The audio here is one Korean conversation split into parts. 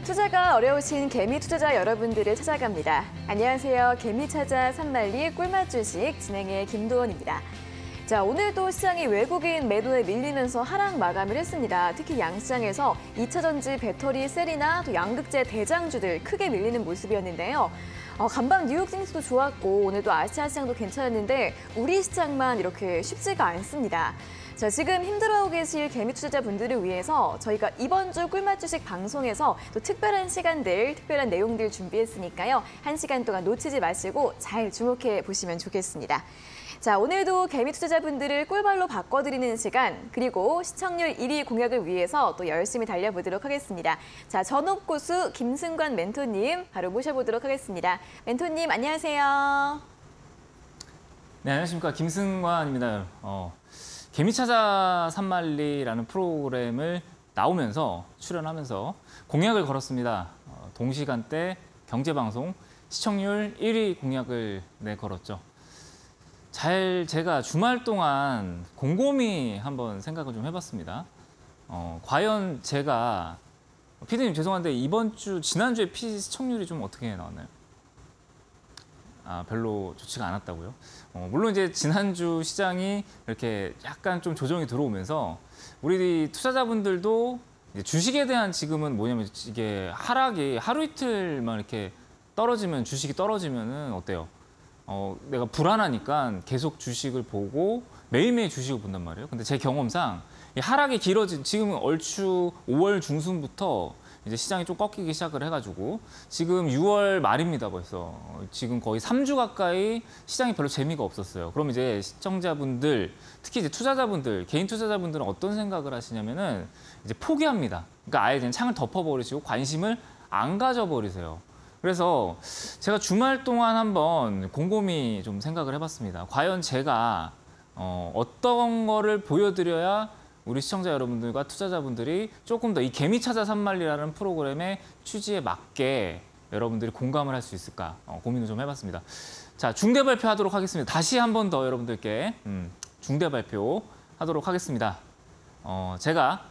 투자가 어려우신 개미 투자자 여러분들을 찾아갑니다. 안녕하세요. 개미 찾아 산말리 꿀맛 주식 진행의 김도원입니다. 자, 오늘도 시장이 외국인 매도에 밀리면서 하락 마감을 했습니다. 특히 양시장에서 2차전지 배터리 셀이나 또 양극재 대장주들 크게 밀리는 모습이었는데요. 간밤 뉴욕 증시도 좋았고 오늘도 아시아 시장도 괜찮았는데 우리 시장만 이렇게 쉽지가 않습니다. 자, 지금 힘들어하고 계실 개미 투자자분들을 위해서 저희가 이번 주 꿀맛 주식 방송에서 또 특별한 시간들, 특별한 내용들 준비했으니까요. 1시간 동안 놓치지 마시고 잘 주목해 보시면 좋겠습니다. 자, 오늘도 개미 투자자분들을 꿀벌로 바꿔드리는 시간, 그리고 시청률 1위 공약을 위해서 또 열심히 달려보도록 하겠습니다. 자, 전업고수 김승관 멘토님 바로 모셔보도록 하겠습니다. 멘토님 안녕하세요. 네, 안녕하십니까. 김승관입니다. 개미찾아 산말리라는 프로그램을 나오면서 출연하면서 공약을 걸었습니다. 동시간대 경제방송 시청률 1위 공약을 걸었죠. 제가 주말 동안 곰곰이 한번 생각을 좀 해봤습니다. 과연 제가 피디님 죄송한데 이번 주 지난주에 시청률이 좀 어떻게 나왔나요? 별로 좋지가 않았다고요? 물론 이제 지난주 시장이 이렇게 약간 좀 조정이 들어오면서 우리 투자자분들도 이제 주식에 대한 지금은 뭐냐면 이게 하락이 하루 이틀만 이렇게 떨어지면 주식이 떨어지면은 어때요? 내가 불안하니까 계속 주식을 보고 매일매일 주식을 본단 말이에요. 근데 제 경험상 이 하락이 길어진 지금 얼추 5월 중순부터 이제 시장이 좀 꺾이기 시작을 해가지고 지금 6월 말입니다 벌써. 지금 거의 3주 가까이 시장이 별로 재미가 없었어요. 그럼 이제 시청자분들, 특히 이제 투자자분들, 개인 투자자분들은 어떤 생각을 하시냐면은 이제 포기합니다. 그러니까 아예 그냥 창을 덮어버리시고 관심을 안 가져버리세요. 그래서 제가 주말 동안 한번 곰곰이 좀 생각을 해봤습니다. 과연 제가 어떤 거를 보여드려야 우리 시청자 여러분들과 투자자분들이 조금 더 이 개미찾아 산말리라는 프로그램의 취지에 맞게 여러분들이 공감을 할 수 있을까 고민을 좀 해봤습니다. 자, 중대 발표하도록 하겠습니다. 다시 한 번 더 여러분들께 중대 발표하도록 하겠습니다. 제가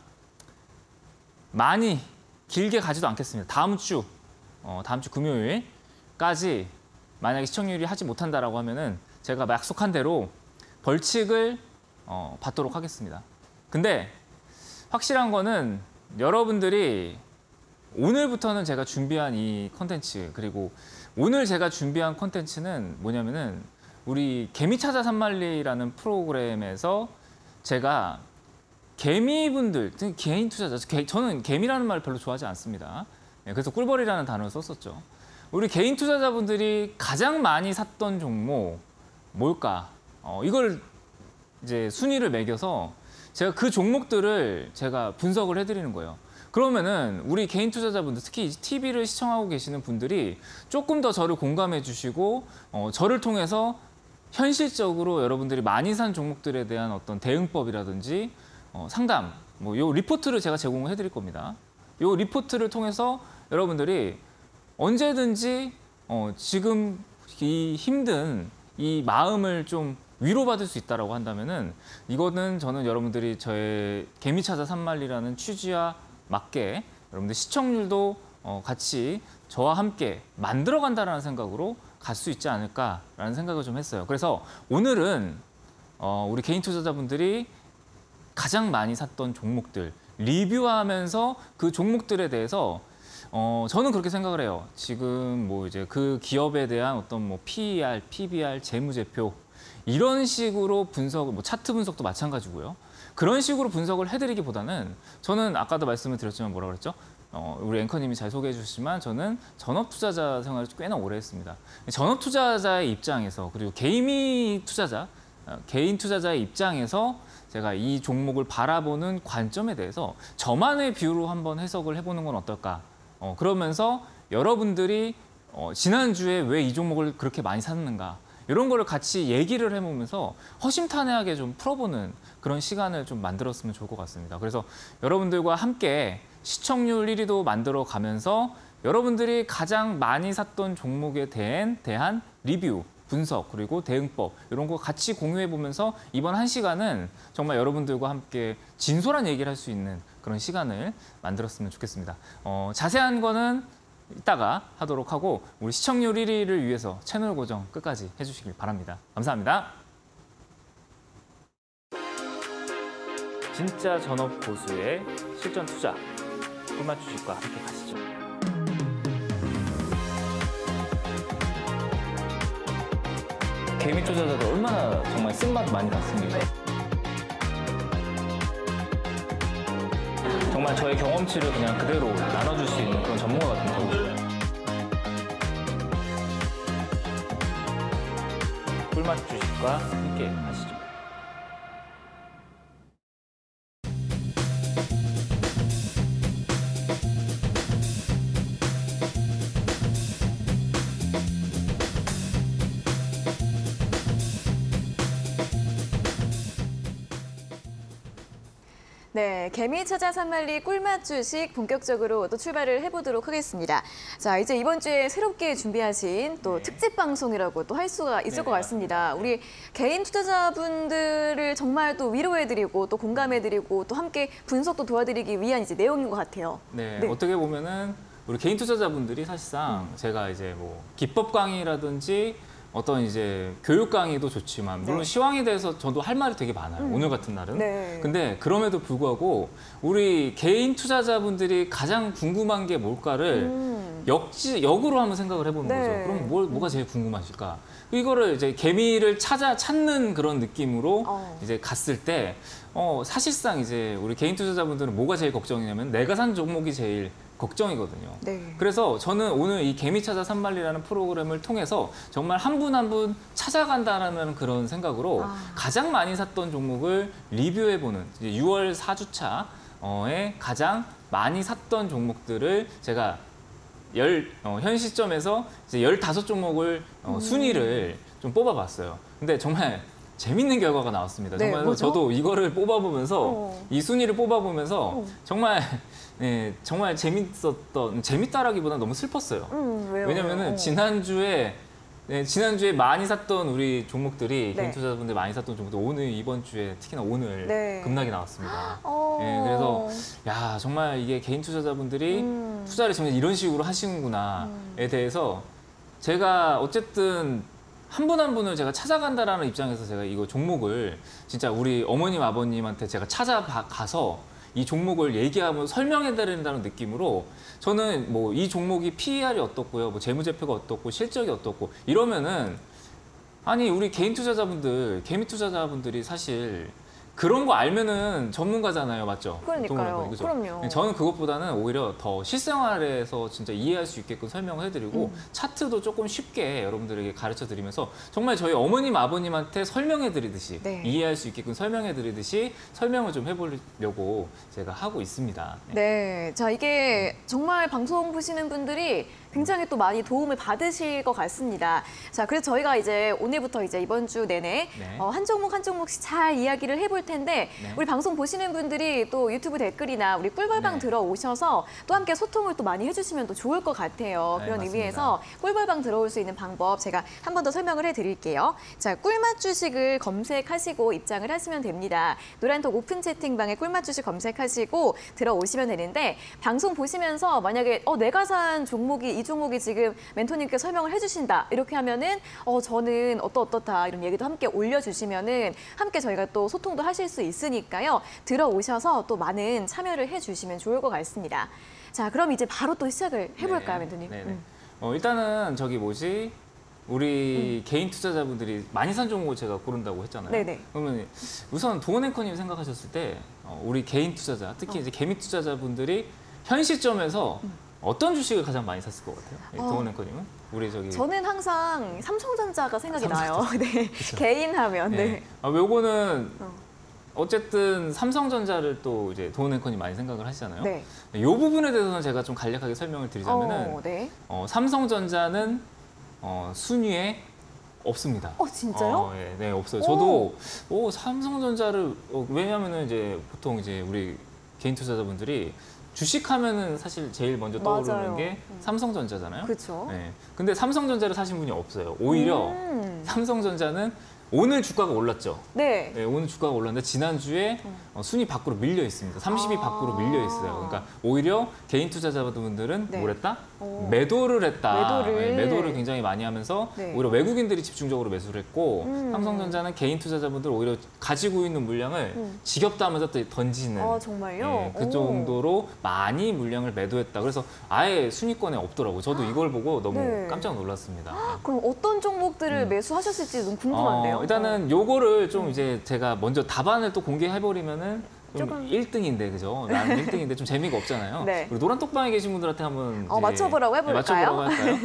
많이 길게 가지도 않겠습니다. 다음 주 금요일까지 만약에 시청률이 하지 못한다라고 하면은 제가 약속한 대로 벌칙을 받도록 하겠습니다. 근데 확실한 거는 여러분들이 오늘부터는 제가 준비한 이 컨텐츠, 그리고 오늘 제가 준비한 컨텐츠는 뭐냐면은 우리 개미찾아 산말리라는 프로그램에서 제가 개미분들, 개인 투자자, 저는 개미라는 말을 별로 좋아하지 않습니다. 그래서 꿀벌이라는 단어를 썼었죠. 우리 개인 투자자분들이 가장 많이 샀던 종목 뭘까? 이걸 이제 순위를 매겨서 제가 그 종목들을 제가 분석을 해드리는 거예요. 그러면은 우리 개인 투자자분들, 특히 TV를 시청하고 계시는 분들이 조금 더 저를 공감해 주시고 저를 통해서 현실적으로 여러분들이 많이 산 종목들에 대한 어떤 대응법이라든지 상담, 요 리포트를 제가 제공을 해드릴 겁니다. 요 리포트를 통해서 여러분들이 언제든지 지금 이 힘든 이 마음을 좀 위로받을 수 있다라고 한다면은 이거는 저는 여러분들이 저의 개미찾아 산말리라는 취지와 맞게 여러분들 시청률도 같이 저와 함께 만들어간다라는 생각으로 갈 수 있지 않을까라는 생각을 좀 했어요. 그래서 오늘은 우리 개인 투자자분들이 가장 많이 샀던 종목들 리뷰하면서 그 종목들에 대해서 저는 그렇게 생각을 해요. 지금 뭐 이제 그 기업에 대한 어떤 뭐 PER, PBR, 재무제표 이런 식으로 분석, 뭐 차트 분석도 마찬가지고요. 그런 식으로 분석을 해드리기보다는 저는 아까도 말씀을 드렸지만 뭐라 그랬죠? 우리 앵커님이 잘 소개해 주셨지만 저는 전업 투자자 생활을 꽤나 오래 했습니다. 전업 투자자의 입장에서 그리고 개인 투자자의 입장에서 제가 이 종목을 바라보는 관점에 대해서 저만의 뷰로 한번 해석을 해보는 건 어떨까? 그러면서 여러분들이 지난주에 왜 이 종목을 그렇게 많이 샀는가? 이런 거를 같이 얘기를 해보면서 허심탄회하게 좀 풀어보는 그런 시간을 좀 만들었으면 좋을 것 같습니다. 그래서 여러분들과 함께 시청률 1위도 만들어 가면서 여러분들이 가장 많이 샀던 종목에 대한 리뷰, 분석 그리고 대응법 이런 거 같이 공유해 보면서 이번 1시간은 정말 여러분들과 함께 진솔한 얘기를 할 수 있는 그런 시간을 만들었으면 좋겠습니다. 자세한 거는 이따가 하도록 하고 우리 시청률 1위를 위해서 채널 고정 끝까지 해주시길 바랍니다. 감사합니다. 진짜 전업 고수의 실전 투자 꿀맛 주식과 함께 가시죠. 개미 투자자도 얼마나 정말 쓴맛 많이 났습니까? 정말 저의 경험치를 그냥 그대로 나눠줄 수 있는 그런 전문가 같은 경우. 꿀맛 주식과 함께 하시죠. 네, 개미 찾아 산말리 꿀맛 주식 본격적으로 또 출발을 해보도록 하겠습니다. 자, 이제 이번 주에 새롭게 준비하신 또 네. 특집 방송이라고 또 할 수가 있을 네, 것 같습니다. 우리 개인 투자자분들을 정말 또 위로해드리고 또 공감해드리고 또 함께 분석도 도와드리기 위한 이제 내용인 것 같아요. 네, 네. 어떻게 보면은 우리 개인 투자자분들이 사실상 제가 이제 뭐 기법 강의라든지 어떤 이제 교육 강의도 좋지만 물론 네. 시황에 대해서 저도 할 말이 되게 많아요. 오늘 같은 날은. 네. 근데 그럼에도 불구하고 우리 개인 투자자분들이 가장 궁금한 게 뭘까를 역으로 한번 생각을 해보는 네. 거죠. 그럼 뭐가 제일 궁금하실까? 이거를 이제 개미를 찾는 그런 느낌으로 이제 갔을 때 사실상 이제 우리 개인 투자자분들은 뭐가 제일 걱정이냐면 내가 산 종목이 제일 걱정이거든요. 네. 그래서 저는 오늘 이 개미 찾아 산말리라는 프로그램을 통해서 정말 한 분 한 분 찾아간다라는 그런 생각으로 가장 많이 샀던 종목을 리뷰해보는 이제 6월 4주차에 가장 많이 샀던 종목들을 제가 현 시점에서 이제 15종목을 순위를 좀 뽑아봤어요. 근데 정말 재밌는 결과가 나왔습니다. 네, 정말 뭐죠? 저도 이거를 뽑아보면서 이 순위를 뽑아보면서 정말 재밌다라기보다 너무 슬펐어요. 왜요? 왜냐면은 지난주에 많이 샀던 우리 종목들이 네. 개인 투자자분들 많이 샀던 종목들 오늘 이번 주에 특히나 오늘 네. 급락이 나왔습니다. 그래서 야 정말 이게 개인 투자자분들이 투자를 정말 이런 식으로 하시는구나에 대해서 제가 어쨌든 한 분 한 분을 제가 찾아간다라는 입장에서 제가 이거 종목을 진짜 우리 어머님 아버님한테 제가 찾아가서 이 종목을 얘기하면 설명해 드린다는 느낌으로 저는 뭐 이 종목이 PER이 어떻고요, 뭐 재무제표가 어떻고 실적이 어떻고 이러면은 아니 우리 개인 투자자분들, 개미 투자자분들이 사실 그런 거 알면은 전문가잖아요, 맞죠? 그러니까요. 그죠? 그럼요. 저는 그것보다는 오히려 더 실생활에서 진짜 이해할 수 있게끔 설명을 해드리고 차트도 조금 쉽게 여러분들에게 가르쳐드리면서 정말 저희 어머님, 아버님한테 설명해드리듯이 네. 이해할 수 있게끔 설명해드리듯이 설명을 좀 해보려고 제가 하고 있습니다. 네, 자 이게 정말 방송 보시는 분들이 굉장히 또 많이 도움을 받으실 것 같습니다. 자, 그래서 저희가 이제 오늘부터 이제 이번 주 내내 네. 한 종목 한 종목씩 잘 이야기를 해볼 텐데 네. 우리 방송 보시는 분들이 또 유튜브 댓글이나 우리 꿀벌방 네. 들어오셔서 또 함께 소통을 또 많이 해주시면 또 좋을 것 같아요. 네, 그런 맞습니다. 의미에서 꿀벌방 들어올 수 있는 방법 제가 한 번 더 설명을 해드릴게요. 자, 꿀맛 주식을 검색하시고 입장을 하시면 됩니다. 노란톡 오픈 채팅방에 꿀맛 주식 검색하시고 들어오시면 되는데 방송 보시면서 만약에 내가 산 종목이 이 종목이 지금 멘토님께 설명을 해주신다 이렇게 하면은 저는 어떻다 이런 얘기도 함께 올려주시면은 함께 저희가 또 소통도 하실 수 있으니까요. 들어오셔서 또 많은 참여를 해주시면 좋을 것 같습니다. 자, 그럼 이제 바로 또 시작을 해볼까요, 멘토님? 네네. 일단은 우리 개인 투자자분들이 많이 산 종목을 제가 고른다고 했잖아요. 네네. 그러면 우선 도원 앵커님 생각하셨을 때 우리 개인 투자자, 특히 이제 개미 투자자분들이 현 시점에서 어떤 주식을 가장 많이 샀을 것 같아요? 도원 앵커님은? 저는 항상 삼성전자가 생각이 나요. 네, 개인 하면. 네. 요거는 어쨌든 삼성전자를 또 이제 도원 앵커님 많이 생각을 하시잖아요. 네. 이 부분에 대해서는 제가 좀 간략하게 설명을 드리자면은 네. 삼성전자는 순위에 없습니다. 진짜요? 네, 없어요. 저도 삼성전자를 왜냐하면은 이제 보통 이제 우리 개인 투자자분들이 주식하면은 사실 제일 먼저 떠오르는 맞아요. 게 삼성전자잖아요. 그렇죠. 네. 근데 삼성전자를 사신 분이 없어요. 오히려 삼성전자는 오늘 주가가 올랐죠. 네. 네, 오늘 주가가 올랐는데 지난주에 순위 밖으로 밀려 있습니다. 30위 밖으로 밀려 있어요. 그러니까 오히려 개인 투자자분들은 네. 뭘 했다? 오. 매도를 했다. 매도를. 네, 매도를 굉장히 많이 하면서 네. 오히려 외국인들이 집중적으로 매수를 했고 삼성전자는 개인 투자자분들 오히려 가지고 있는 물량을 지겹다 하면서 또 던지는 정말요? 예, 그 오. 정도로 많이 물량을 매도했다. 그래서 아예 순위권에 없더라고요. 저도 이걸 보고 너무 네. 깜짝 놀랐습니다. 그럼 어떤 종목들을 매수하셨을지 너무 궁금한데요. 일단은 요거를 좀 이제 제가 먼저 답안을 또 공개해버리면은 좀 조금- 1등인데 그죠? 나는 1등인데 좀 재미가 없잖아요. 네. 우리 노란 똑방에 계신 분들한테 한번 이제 맞춰보라고 해볼까요? 맞춰보라고 할까요?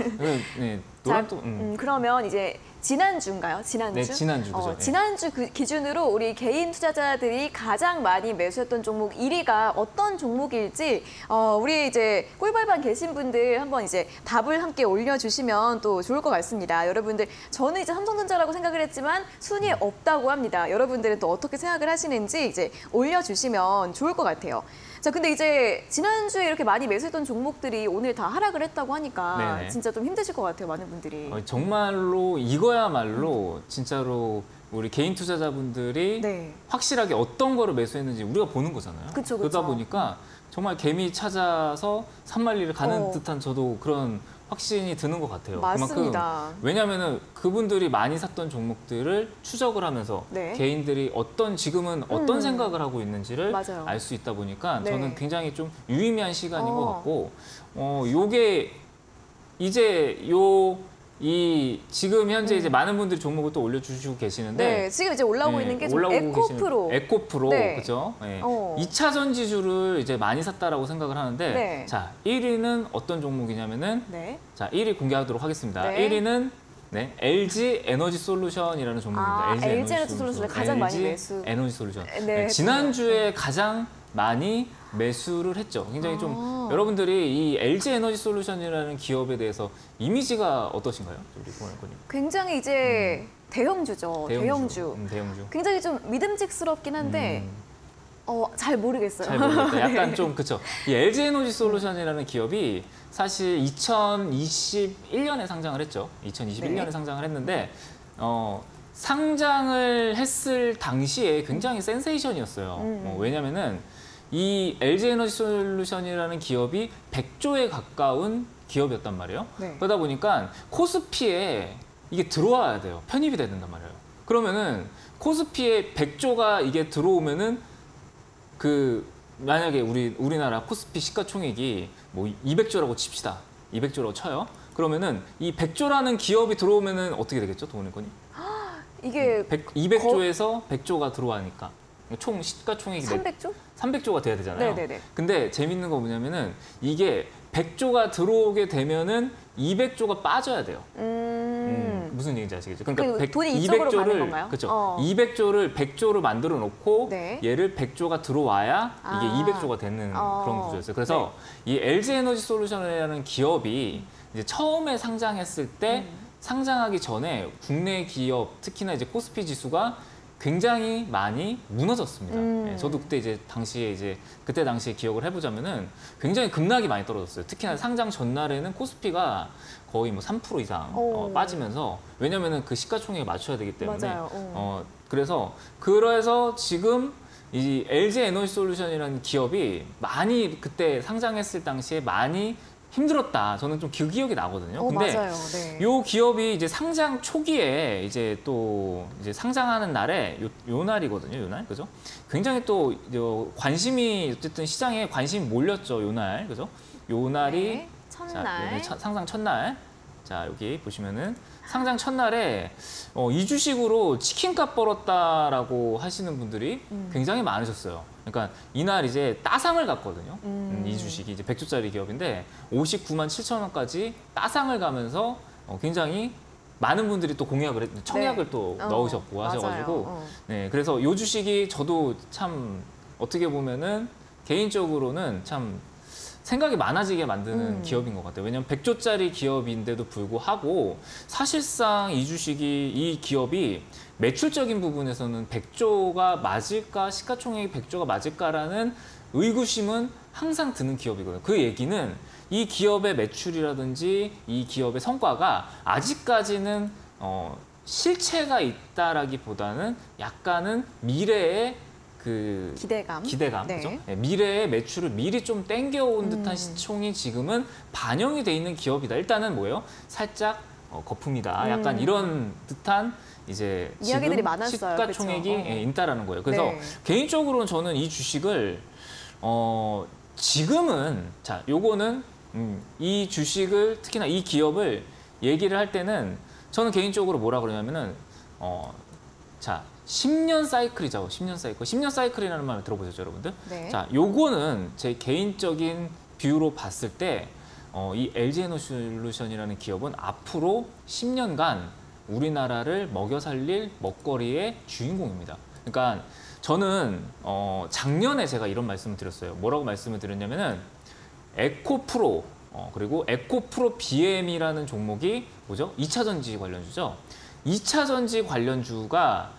네, 노란 똑. 그러면 이제 지난주인가요? 지난주? 네, 지난주 그죠? 네. 지난주 그 기준으로 우리 개인 투자자들이 가장 많이 매수했던 종목 1위가 어떤 종목일지 우리 이제 꿀벌방 계신 분들 한번 이제 답을 함께 올려주시면 또 좋을 것 같습니다. 여러분들 저는 이제 삼성전자라고 생각을 했지만 순위에 없다고 합니다. 여러분들은 또 어떻게 생각을 하시는지 이제 올려주시면 좋을 것 같아요. 자, 근데 이제 지난주에 이렇게 많이 매수했던 종목들이 오늘 다 하락을 했다고 하니까 네네. 진짜 좀 힘드실 것 같아요, 많은 분들이. 정말로 이거야말로 진짜로 우리 개인 투자자분들이 네. 확실하게 어떤 거를 매수했는지 우리가 보는 거잖아요. 그쵸, 그러다 그쵸. 보니까 정말 개미 찾아서 산만리를 가는 어. 듯한 저도 그런 확신이 드는 것 같아요. 맞습니다. 그만큼 왜냐하면은 그분들이 많이 샀던 종목들을 추적을 하면서 네. 개인들이 지금은 어떤 생각을 하고 있는지를 맞아요. 알 수 있다 보니까 네. 저는 굉장히 좀 유의미한 시간인 것 어. 같고 요게 이제 지금 현재 이제 많은 분들이 종목을 또 올려주시고 계시는데 네, 지금 이제 올라오고 네, 있는 게 좀 올라오고 에코프로. 계시는 에코프로 네. 그죠? 네. 2차전 지주를 이제 많이 샀다라고 생각을 하는데 네. 자 1위는 어떤 종목이냐면은 네. 자 1위 공개하도록 하겠습니다. 네. 1위는 네, LG 에너지 솔루션이라는 종목입니다. LG 에너지 솔루션을 가장 많이 매수. 에너지 솔루션. 네, 네, 지난주에 가장 많이 매수를 했죠. 굉장히 좀 여러분들이 이 LG 에너지 솔루션이라는 기업에 대해서 이미지가 어떠신가요? 우리 고은님. 굉장히 이제 대형주죠. 대형주. 대형주. 굉장히 좀 믿음직스럽긴 한데 잘 모르겠어요. 잘 모르겠다. 약간 좀 그쵸. 이 LG 에너지 솔루션이라는 기업이 사실 2021년에 상장을 했죠. 2021년에 네. 상장을 했는데 상장을 했을 당시에 굉장히 센세이션이었어요. 왜냐면은 이 LG 에너지 솔루션이라는 기업이 100조에 가까운 기업이었단 말이에요. 네. 그러다 보니까 코스피에 이게 들어와야 돼요. 편입이 돼야 된단 말이에요. 그러면은 코스피에 100조가 이게 들어오면은 만약에 우리나라 코스피 시가총액이 뭐 200조라고 칩시다. 200조라고 쳐요. 그러면은 이 100조라는 기업이 들어오면은 어떻게 되겠죠? 돈을거니? 이게 200조에서 100조가 들어가니까 총 시가총액이 300조? 300조가 돼야 되잖아요. 네네네. 근데 재밌는 거 뭐냐면은 이게 100조가 들어오게 되면은 200조가 빠져야 돼요. 무슨 얘기인지 아시겠죠? 그러니까 돈이 이쪽으로 가는 건가요? 그렇죠. 200조를 100조로 만들어 놓고 네. 얘를 100조가 들어와야 이게 200조가 되는 그런 구조였어요. 그래서 이 LG 에너지 솔루션이라는 기업이 이제 처음에 상장했을 때 상장하기 전에 국내 기업 특히나 이제 코스피 지수가 굉장히 많이 무너졌습니다. 네, 저도 그때 당시에 기억을 해보자면은 굉장히 급락이 많이 떨어졌어요. 특히나 상장 전날에는 코스피가 거의 뭐 3% 이상 빠지면서 왜냐면은 그 시가총액에 맞춰야 되기 때문에 맞아요. 그래서 지금 이 LG 에너지 솔루션이라는 기업이 많이 그때 상장했을 당시에 많이 힘들었다. 저는 좀 그 기억이 나거든요. 근데 맞아요. 네. 요 기업이 이제 상장 초기에 이제 상장하는 날에 요 날이거든요. 요 날. 그죠? 굉장히 또 관심이 어쨌든 시장에 관심이 몰렸죠. 요 날. 그죠? 요 날이 네. 첫날. 상장 첫날. 자, 여기 보시면은 상장 첫날에 이 주식으로 치킨값 벌었다라고 하시는 분들이 굉장히 많으셨어요. 그러니까 이날 이제 따상을 갔거든요. 이 주식이 이제 100조짜리 기업인데 59만 7천 원까지 따상을 가면서 굉장히 많은 분들이 또 청약을 네. 또 넣으셨고 하셔가지고 네, 그래서 이 주식이 저도 참 어떻게 보면은 개인적으로는 참 생각이 많아지게 만드는 기업인 것 같아요. 왜냐하면 100조짜리 기업인데도 불구하고 사실상 이 기업이 매출적인 부분에서는 100조가 맞을까, 시가총액이 100조가 맞을까라는 의구심은 항상 드는 기업이거든요. 그 얘기는 이 기업의 매출이라든지 이 기업의 성과가 아직까지는 실체가 있다라기보다는 약간은 미래의 그 기대감, 네. 그죠? 네, 미래의 매출을 미리 좀 땡겨온 듯한 시총이 지금은 반영이 돼 있는 기업이다. 일단은 뭐예요? 살짝 거품이다. 약간 이런 듯한 이제 이야기들이 지금 많았어요. 시가총액이 그렇죠? 있다라는 거예요. 그래서 네. 개인적으로는 저는 이 주식을 지금은 자, 요거는 이 주식을 특히나 이 기업을 얘기를 할 때는 저는 개인적으로 뭐라 그러냐면은 자, 10년 사이클이죠. 10년 사이클. 10년 사이클이라는 말을 들어보셨죠, 여러분들? 네. 자, 요거는 제 개인적인 뷰로 봤을 때 이 LG에너지솔루션이라는 기업은 앞으로 10년간 우리나라를 먹여 살릴 먹거리의 주인공입니다. 그러니까 저는 작년에 제가 이런 말씀을 드렸어요. 뭐라고 말씀을 드렸냐면은 에코프로 그리고 에코프로 BM이라는 종목이 뭐죠? 2차 전지 관련주죠. 2차 전지 관련주가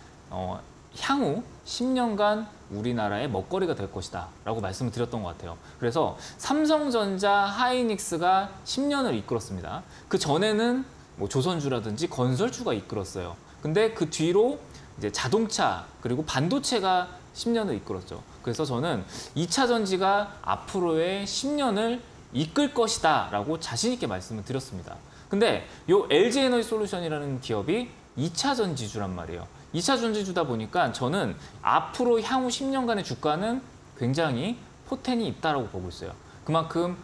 향후 10년간 우리나라의 먹거리가 될 것이다 라고 말씀을 드렸던 것 같아요. 그래서 삼성전자, 하이닉스가 10년을 이끌었습니다. 그 전에는 뭐 조선주라든지 건설주가 이끌었어요. 근데 그 뒤로 이제 자동차 그리고 반도체가 10년을 이끌었죠. 그래서 저는 2차 전지가 앞으로의 10년을 이끌 것이다 라고 자신 있게 말씀을 드렸습니다. 근데 요 LG에너지솔루션이라는 기업이 2차 전지주란 말이에요. 2차 전지주다 보니까 저는 앞으로 향후 10년간의 주가는 굉장히 포텐이 있다라고 보고 있어요. 그만큼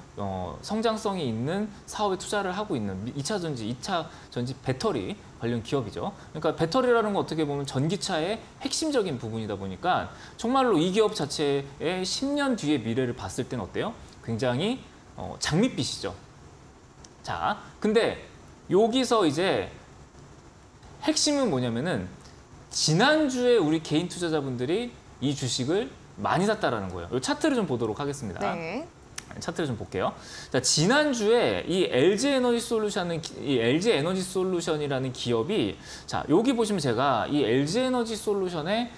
성장성이 있는 사업에 투자를 하고 있는 2차 전지 배터리 관련 기업이죠. 그러니까 배터리라는 건 어떻게 보면 전기차의 핵심적인 부분이다 보니까 정말로 이 기업 자체의 10년 뒤의 미래를 봤을 때는 어때요? 굉장히 장밋빛이죠. 자, 근데 여기서 이제 핵심은 뭐냐면은 지난주에 우리 개인 투자자분들이 이 주식을 많이 샀다라는 거예요. 이 차트를 좀 보도록 하겠습니다. 네. 차트를 좀 볼게요. 자, 지난주에 이 LG에너지솔루션이라는 기업이 자, 여기 보시면 제가 이 LG에너지솔루션의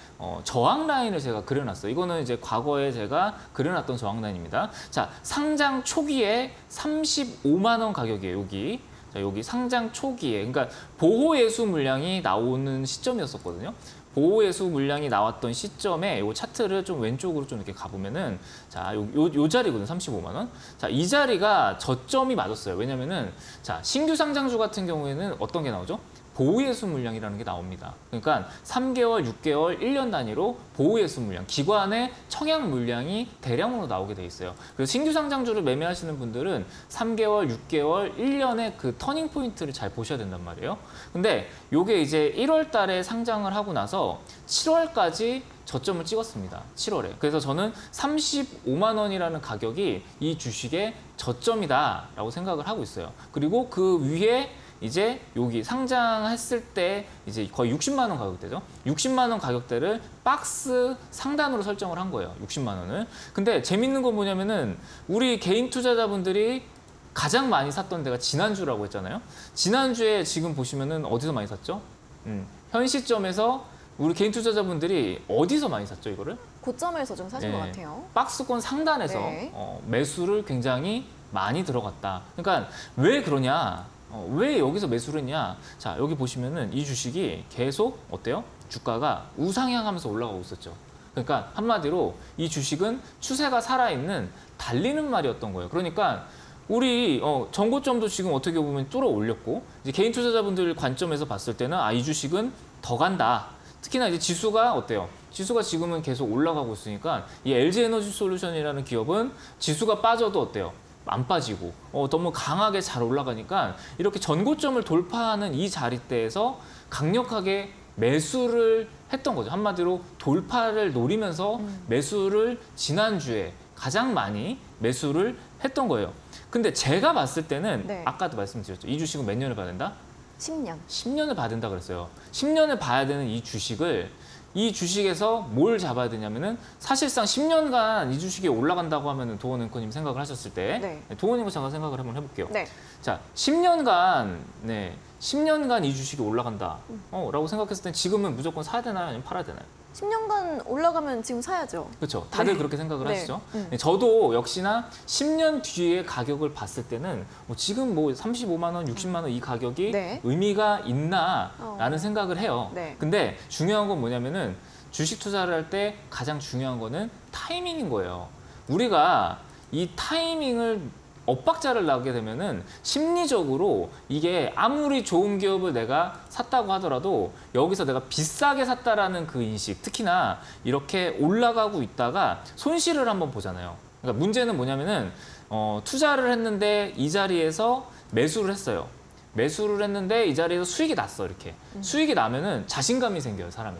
저항 라인을 제가 그려놨어요. 이거는 이제 과거에 제가 그려놨던 저항 라인입니다. 자, 상장 초기에 35만 원 가격이에요. 여기. 자, 여기 상장 초기에 그러니까 보호예수 물량이 나오는 시점이었었거든요. 보호예수 물량이 나왔던 시점에 이 차트를 좀 왼쪽으로 좀 이렇게 가보면은 자, 요 자리거든요. 35만 원. 자, 이 자리가 저점이 맞았어요. 왜냐면은 자, 신규 상장주 같은 경우에는 어떤 게 나오죠? 보호예수 물량이라는 게 나옵니다. 그러니까 3개월, 6개월, 1년 단위로 보호예수 물량, 기관의 청약 물량이 대량으로 나오게 돼 있어요. 그래서 신규 상장주를 매매하시는 분들은 3개월, 6개월, 1년의 그 터닝 포인트를 잘 보셔야 된단 말이에요. 근데 이게 이제 1월 달에 상장을 하고 나서 7월까지 저점을 찍었습니다. 7월에. 그래서 저는 35만 원이라는 가격이 이 주식의 저점이다라고 생각을 하고 있어요. 그리고 그 위에 이제 여기 상장했을 때 이제 거의 60만 원 가격대죠. 60만 원 가격대를 박스 상단으로 설정을 한 거예요. 60만 원을. 근데 재밌는 건 뭐냐면은 우리 개인 투자자분들이 가장 많이 샀던 데가 지난주라고 했잖아요. 지난주에 지금 보시면은 어디서 많이 샀죠? 현 시점에서 우리 개인 투자자분들이 어디서 많이 샀죠, 이거를? 고점에서 좀 사신 것 같아요. 박스권 상단에서 네. 매수를 굉장히 많이 들어갔다. 그러니까 왜 그러냐? 왜 여기서 매수를 했냐? 자, 여기 보시면은 이 주식이 계속 어때요? 주가가 우상향하면서 올라가고 있었죠. 그러니까 한마디로 이 주식은 추세가 살아있는 달리는 말이었던 거예요. 그러니까 우리 전고점도 지금 어떻게 보면 뚫어 올렸고 이제 개인 투자자분들 관점에서 봤을 때는 이 주식은 더 간다. 특히나 이제 지수가 어때요? 지수가 지금은 계속 올라가고 있으니까 이 LG에너지솔루션이라는 기업은 지수가 빠져도 어때요? 안 빠지고 너무 강하게 잘 올라가니까 이렇게 전고점을 돌파하는 이 자리대에서 강력하게 매수를 했던 거죠. 한마디로 돌파를 노리면서 매수를 지난주에 가장 많이 매수를 했던 거예요. 근데 제가 봤을 때는 네. 아까도 말씀드렸죠. 이 주식은 몇 년을 봐야 된다? 10년. 10년을 봐야 된다 그랬어요. 10년을 봐야 되는 이 주식을 이 주식에서 뭘 잡아야 되냐면은 사실상 10년간 이 주식이 올라간다고 하면은 도원 앵커님 생각을 하셨을 때 네. 도원 앵커 잠깐 생각을 한번 해볼게요. 네. 자, 10년간 이 주식이 올라간다 라고 생각했을 때 지금은 무조건 사야 되나요? 아니면 팔아야 되나요? 10년간 올라가면 지금 사야죠. 그렇죠. 다들 네. 그렇게 생각을 네. 하시죠. 저도 역시나 10년 뒤의 가격을 봤을 때는 지금 뭐 35만 원, 60만 원 이 가격이 네. 의미가 있나라는 생각을 해요. 네. 근데 중요한 건 뭐냐면은 주식 투자를 할 때 가장 중요한 거는 타이밍인 거예요. 우리가 이 타이밍을 엇박자를 나게 되면은 심리적으로 이게 아무리 좋은 기업을 내가 샀다고 하더라도 여기서 내가 비싸게 샀다라는 그 인식, 특히나 이렇게 올라가고 있다가 손실을 한번 보잖아요. 그러니까 문제는 뭐냐면은 투자를 했는데 이 자리에서 매수를 했어요. 매수를 했는데 이 자리에서 수익이 났어, 이렇게. 수익이 나면은 자신감이 생겨요, 사람이.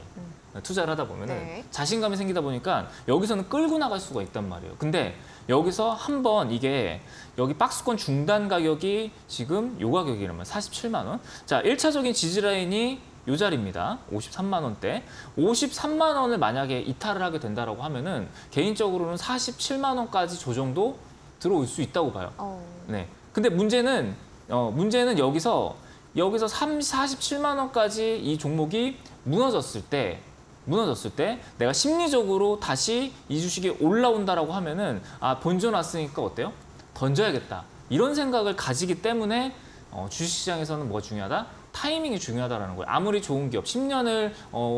투자를 하다 보면은 네. 자신감이 생기다 보니까 여기서는 끌고 나갈 수가 있단 말이에요. 근데 여기서 한번 이게 여기 박스권 중단 가격이 지금 요 가격이라면 47만 원. 자, 1차적인 지지 라인이 요 자리입니다. 53만 원대. 53만 원을 만약에 이탈을 하게 된다라고 하면은 개인적으로는 47만 원까지 조정도 들어올 수 있다고 봐요. 네. 근데 문제는 여기서 47만 원까지 이 종목이 무너졌을 때 내가 심리적으로 다시 이 주식이 올라온다라고 하면은 본전 왔으니까 어때요? 던져야겠다. 이런 생각을 가지기 때문에 주식시장에서는 뭐가 중요하다? 타이밍이 중요하다라는 거예요. 아무리 좋은 기업, 10년을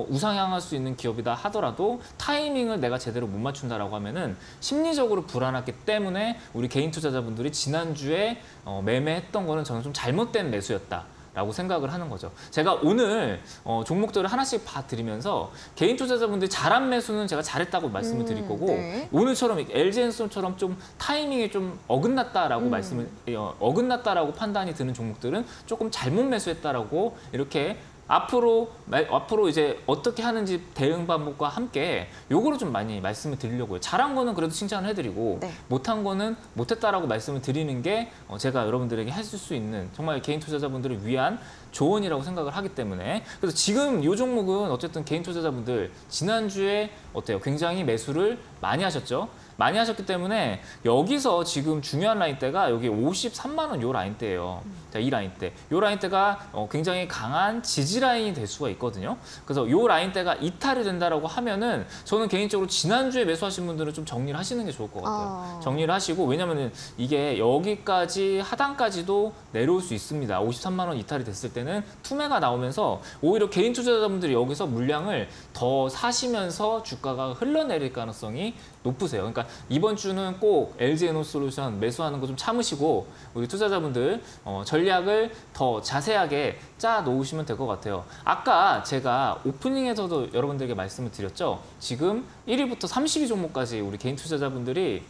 우상향할 수 있는 기업이다 하더라도 타이밍을 내가 제대로 못 맞춘다라고 하면은 심리적으로 불안하기 때문에 우리 개인 투자자분들이 지난주에 매매했던 거는 저는 좀 잘못된 매수였다. 라고 생각을 하는 거죠. 제가 오늘 종목들을 하나씩 봐드리면서 개인 투자자분들이 잘한 매수는 제가 잘했다고 말씀을 드릴 거고 네. 오늘처럼 LG엔솔처럼 좀 타이밍이 좀 어긋났다라고 어긋났다라고 판단이 드는 종목들은 조금 잘못 매수했다라고 이렇게 앞으로 이제 어떻게 하는지 대응 방법과 함께 요거를 좀 많이 말씀을 드리려고요. 잘한 거는 그래도 칭찬을 해드리고 네. 못한 거는 못했다라고 말씀을 드리는 게 제가 여러분들에게 해줄 수 있는 정말 개인 투자자분들을 위한 조언이라고 생각을 하기 때문에 그래서 지금 요 종목은 어쨌든 개인 투자자분들 지난주에 어때요? 굉장히 매수를 많이 하셨죠? 많이 하셨기 때문에 여기서 지금 중요한 라인대가 여기 53만 원 요 라인대예요. 자, 이 라인대. 요 라인대가 굉장히 강한 지지 라인이 될 수가 있거든요. 그래서 요 라인대가 이탈이 된다라고 하면은 저는 개인적으로 지난주에 매수하신 분들은 좀 정리를 하시는 게 좋을 것 같아요. 정리를 하시고 왜냐면은 이게 여기까지 하단까지도 내려올 수 있습니다. 53만 원 이탈이 됐을 때는 투매가 나오면서 오히려 개인 투자자분들이 여기서 물량을 더 사시면서 주가가 흘러내릴 가능성이 높으세요. 그러니까 이번 주는 꼭 LG에너솔루션 매수하는 거 좀 참으시고 우리 투자자분들 전략을 더 자세하게 짜 놓으시면 될 것 같아요. 아까 제가 오프닝에서도 여러분들에게 말씀을 드렸죠. 지금 1위부터 30위 종목까지 우리 개인 투자자분들이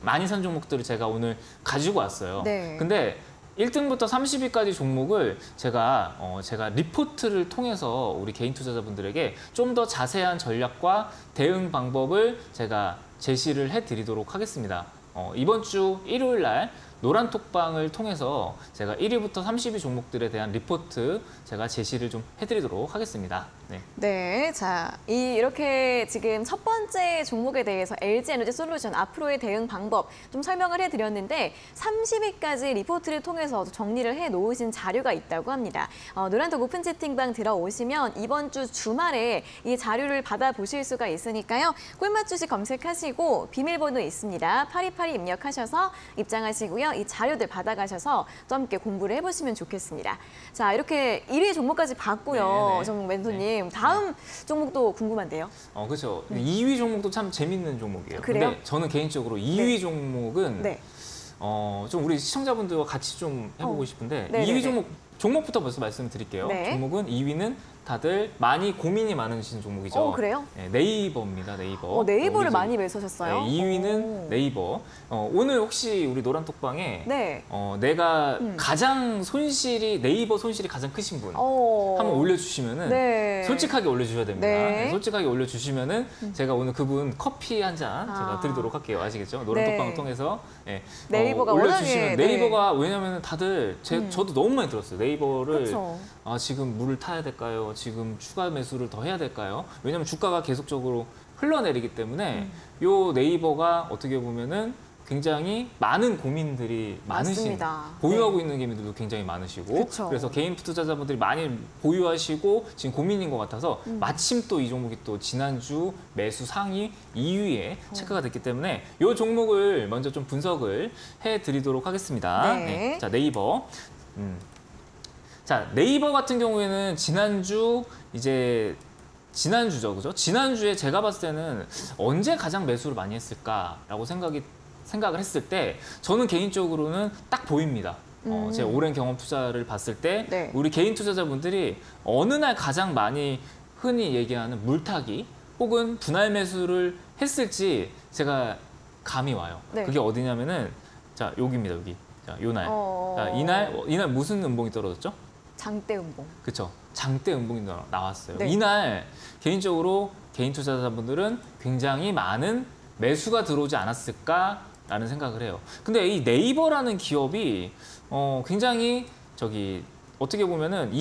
많이 산 종목들을 제가 오늘 가지고 왔어요. 네. 근데 1등부터 30위까지 종목을 제가 리포트를 통해서 우리 개인 투자자분들에게 좀 더 자세한 전략과 대응 방법을 제가 제시를 해드리도록 하겠습니다. 이번 주 일요일 날 노란톡방을 통해서 제가 1위부터 30위 종목들에 대한 리포트 제가 제시를 좀 해드리도록 하겠습니다. 네. 네, 자, 이렇게 지금 첫 번째 종목에 대해서 LG에너지솔루션 앞으로의 대응 방법 좀 설명을 해드렸는데 30위까지 리포트를 통해서 정리를 해놓으신 자료가 있다고 합니다. 노란톡 오픈 채팅방 들어오시면 이번 주 주말에 이 자료를 받아보실 수가 있으니까요. 꿀맛 주식 검색하시고 비밀번호 있습니다. 8282 입력하셔서 입장하시고요. 이 자료들 받아가셔서 또 함께 공부를 해보시면 좋겠습니다. 자, 이렇게 1위 종목까지 봤고요. 정 멘토님. 다음 종목도 궁금한데요. 그렇죠. 2위 종목도 참 재밌는 종목이에요. 그래요? 근데 저는 개인적으로 2위 종목은 좀 우리 시청자분들과 같이 좀 해보고 싶은데 네네네. 2위 종목부터 벌써 말씀을 드릴게요. 네. 종목은 2위는 다들 많이 고민이 많으신 종목이죠. 그래요? 네, 네이버입니다. 네이버. 네이버를 우리 많이 매수하셨어요? 네, 2위는 네이버. 오늘 혹시 우리 노란톡방에 네. 내가 가장 네이버 손실이 가장 크신 분 한번 올려주시면은 네. 솔직하게 올려주셔야 됩니다. 네. 네, 솔직하게 올려주시면은 제가 오늘 그분 커피 한 잔 제가 드리도록 할게요. 아시겠죠? 노란톡방을 통해서 네이버가 올려주시면 워낙에, 네이버가 왜냐면은 다들 저도 너무 많이 들었어요. 네이버를 그쵸. 지금 물을 타야 될까요? 지금 추가 매수를 더 해야 될까요? 왜냐면 주가가 계속적으로 흘러내리기 때문에 요 네이버가 어떻게 보면은 굉장히 많은 고민들이 많으신, 맞습니다. 보유하고 네. 있는 개미들도 굉장히 많으시고 그쵸. 그래서 개인 투자자분들이 많이 보유하시고 지금 고민인 것 같아서 마침 또 이 종목이 또 지난주 매수 상위 2위에 체크가 됐기 때문에 이 종목을 먼저 좀 분석을 해드리도록 하겠습니다. 네. 자, 네이버. 자, 네이버 같은 경우에는 지난주죠, 그죠? 지난주에 제가 봤을 때는 언제 가장 매수를 많이 했을까라고 생각을 했을 때 저는 개인적으로는 딱 보입니다. 제 오랜 경험 투자를 봤을 때 네. 우리 개인 투자자분들이 어느 날 가장 많이 흔히 얘기하는 물타기 혹은 분할 매수를 했을지 제가 감이 와요. 네. 그게 어디냐면은 자, 여기입니다, 여기. 자, 요 날. 자, 이날 무슨 음봉이 떨어졌죠? 장대 음봉. 그렇죠. 장대 음봉이 나왔어요. 네. 이날 개인적으로 개인 투자자분들은 굉장히 많은 매수가 들어오지 않았을까라는 생각을 해요. 근데 이 네이버라는 기업이 굉장히 어떻게 보면은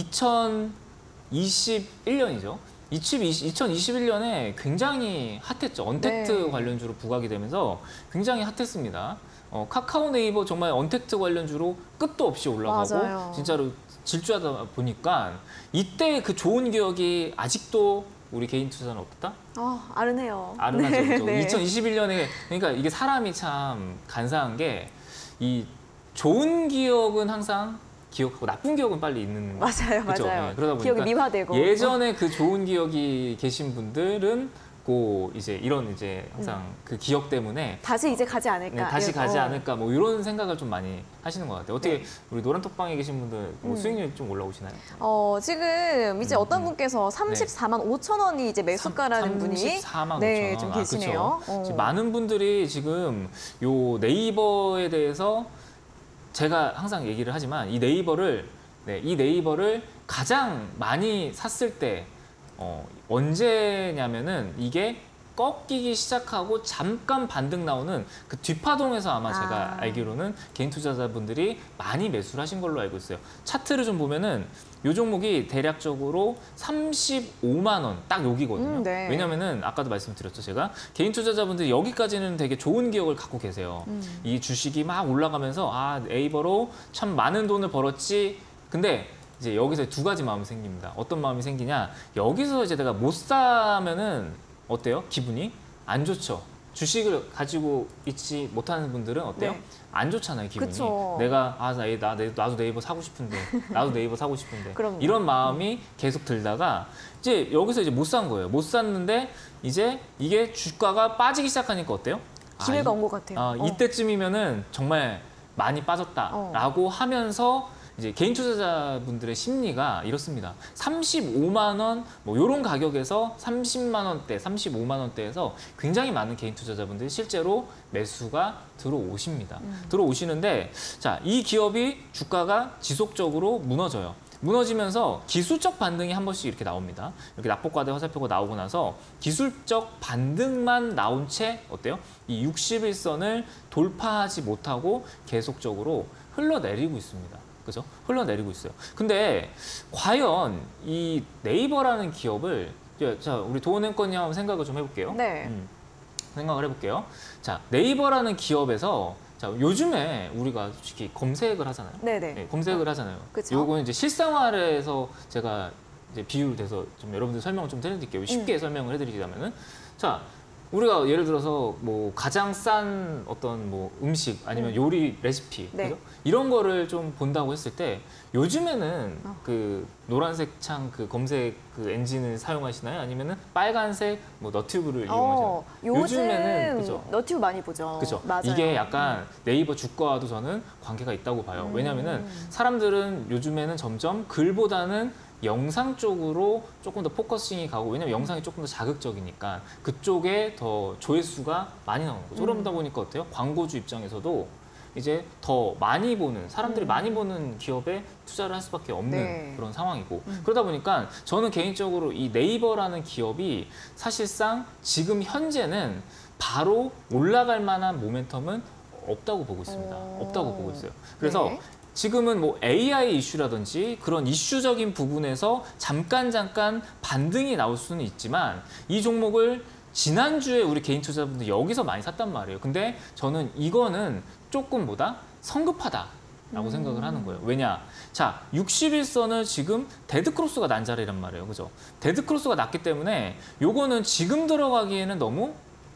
2021년이죠. 2021년에 굉장히 핫했죠. 언택트 네. 관련주로 부각이 되면서 굉장히 핫했습니다. 카카오 네이버 정말 언택트 관련주로 끝도 없이 올라가고 맞아요. 진짜로 질주하다 보니까 이때 그 좋은 기억이 아직도 우리 개인 투자는 없다? 아른해요. 아른하죠. 네, 그렇죠? 네. 2021년에 그러니까 이게 사람이 참 간사한 게 이 좋은 기억은 항상 기억하고 나쁜 기억은 빨리 있는 맞아요, 그죠? 맞아요. 네, 그러다 기억이 보니까 미화되고. 예전에 그 좋은 기억이 계신 분들은 이런 항상 그 기억 때문에 다시 이제 가지 않을까. 네, 다시 가지 어. 않을까 뭐 이런 생각을 좀 많이 하시는 것 같아요. 어떻게 네. 우리 노란톡방에 계신 분들 뭐 수익률 좀 올라오시나요? 지금 이제 어떤 분께서 34만 5천 원이 이제 매수가라는 분이 34만 5천 네, 원. 좀 계시네요. 그렇죠. 지금 많은 분들이 지금 요 네이버에 대해서 제가 항상 얘기를 하지만 이 네이버를 가장 많이 샀을 때 언제냐면은 이게 꺾이기 시작하고 잠깐 반등 나오는 그 뒷파동에서 아마 제가 알기로는 개인 투자자분들이 많이 매수를 하신 걸로 알고 있어요. 차트를 좀 보면은 이 종목이 대략적으로 35만 원 딱 여기거든요. 네. 왜냐면은 아까도 말씀드렸죠, 제가 개인 투자자분들이 여기까지는 되게 좋은 기억을 갖고 계세요. 이 주식이 막 올라가면서 네이버로 참 많은 돈을 벌었지. 근데 이제 여기서 두 가지 마음이 생깁니다. 어떤 마음이 생기냐? 여기서 이제 내가 못 사면은 어때요? 기분이 안 좋죠. 주식을 가지고 있지 못하는 분들은 어때요? 네. 안 좋잖아요, 기분이. 그쵸. 내가 나도 네이버 사고 싶은데, 나도 네이버 사고 싶은데 그럼요. 이런 마음이 계속 들다가 이제 여기서 이제 못 산 거예요. 못 샀는데 이제 이게 주가가 빠지기 시작하니까 어때요? 기회가 온 것 같아요. 이때쯤이면은 정말 많이 빠졌다라고 하면서 이제 개인 투자자분들의 심리가 이렇습니다. 35만 원, 뭐 이런 가격에서 30만 원대, 35만 원대에서 굉장히 많은 개인 투자자분들이 실제로 매수가 들어오십니다. 들어오시는데, 자, 이 기업이 주가가 지속적으로 무너져요. 무너지면서 기술적 반등이 한 번씩 이렇게 나옵니다. 이렇게 낙폭과대 화살표가 나오고 나서 기술적 반등만 나온 채 어때요? 이 61선을 돌파하지 못하고 계속적으로 흘러내리고 있습니다. 그죠? 흘러내리고 있어요. 근데 과연 이 네이버라는 기업을 자, 우리 도원행권이 한번 생각을 좀 해볼게요. 네. 생각을 해볼게요. 자, 네이버라는 기업에서 자, 요즘에 우리가 솔직히 검색을 하잖아요. 네네. 네, 검색을 하잖아요. 그쵸. 요거는 이제 실생활에서 제가 이제 비유를 돼서 좀 여러분들 설명을 좀 해드릴게요. 쉽게 설명을 해드리자면은 자, 우리가 예를 들어서 뭐 가장 싼 어떤 뭐 음식 아니면 요리 레시피 네. 그죠? 이런 거를 좀 본다고 했을 때 요즘에는 그 노란색 창 그 검색 그 엔진을 사용하시나요? 아니면은 빨간색 뭐 너튜브를 이용하시나요? 요즘에는 그죠? 너튜브 많이 보죠. 그죠? 맞아요. 이게 약간 네이버 주가와도 저는 관계가 있다고 봐요. 왜냐하면은 사람들은 요즘에는 점점 글보다는 영상 쪽으로 조금 더 포커싱이 가고 왜냐면 영상이 조금 더 자극적이니까 그쪽에 더 조회수가 많이 나오는 거죠. 그러다 보니까 어때요? 광고주 입장에서도 이제 더 많이 보는 사람들이 많이 보는 기업에 투자를 할 수밖에 없는 네. 그런 상황이고 그러다 보니까 저는 개인적으로 이 네이버라는 기업이 사실상 지금 현재는 바로 올라갈 만한 모멘텀은 없다고 보고 있습니다. 없다고 보고 있어요. 그래서 네. 지금은 뭐 AI 이슈라든지 그런 이슈적인 부분에서 잠깐 반등이 나올 수는 있지만 이 종목을 지난주에 우리 개인 투자자분들 여기서 많이 샀단 말이에요. 근데 저는 이거는 조금 성급하다라고 생각을 하는 거예요. 왜냐? 자, 60일선은 지금 데드크로스가 난 자리란 말이에요. 그죠? 데드크로스가 났기 때문에 요거는 지금 들어가기에는 너무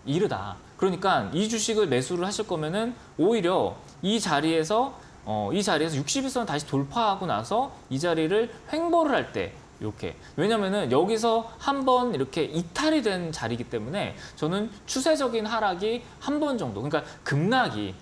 이르다. 그러니까 이 주식을 매수를 하실 거면은 오히려 이 자리에서 60일선 다시 돌파하고 나서 이 자리를 횡보를 할 때 이렇게. 왜냐면은 여기서 한번 이렇게 이탈이 된 자리이기 때문에 저는 추세적인 하락이 한 번 정도, 그러니까 급락이,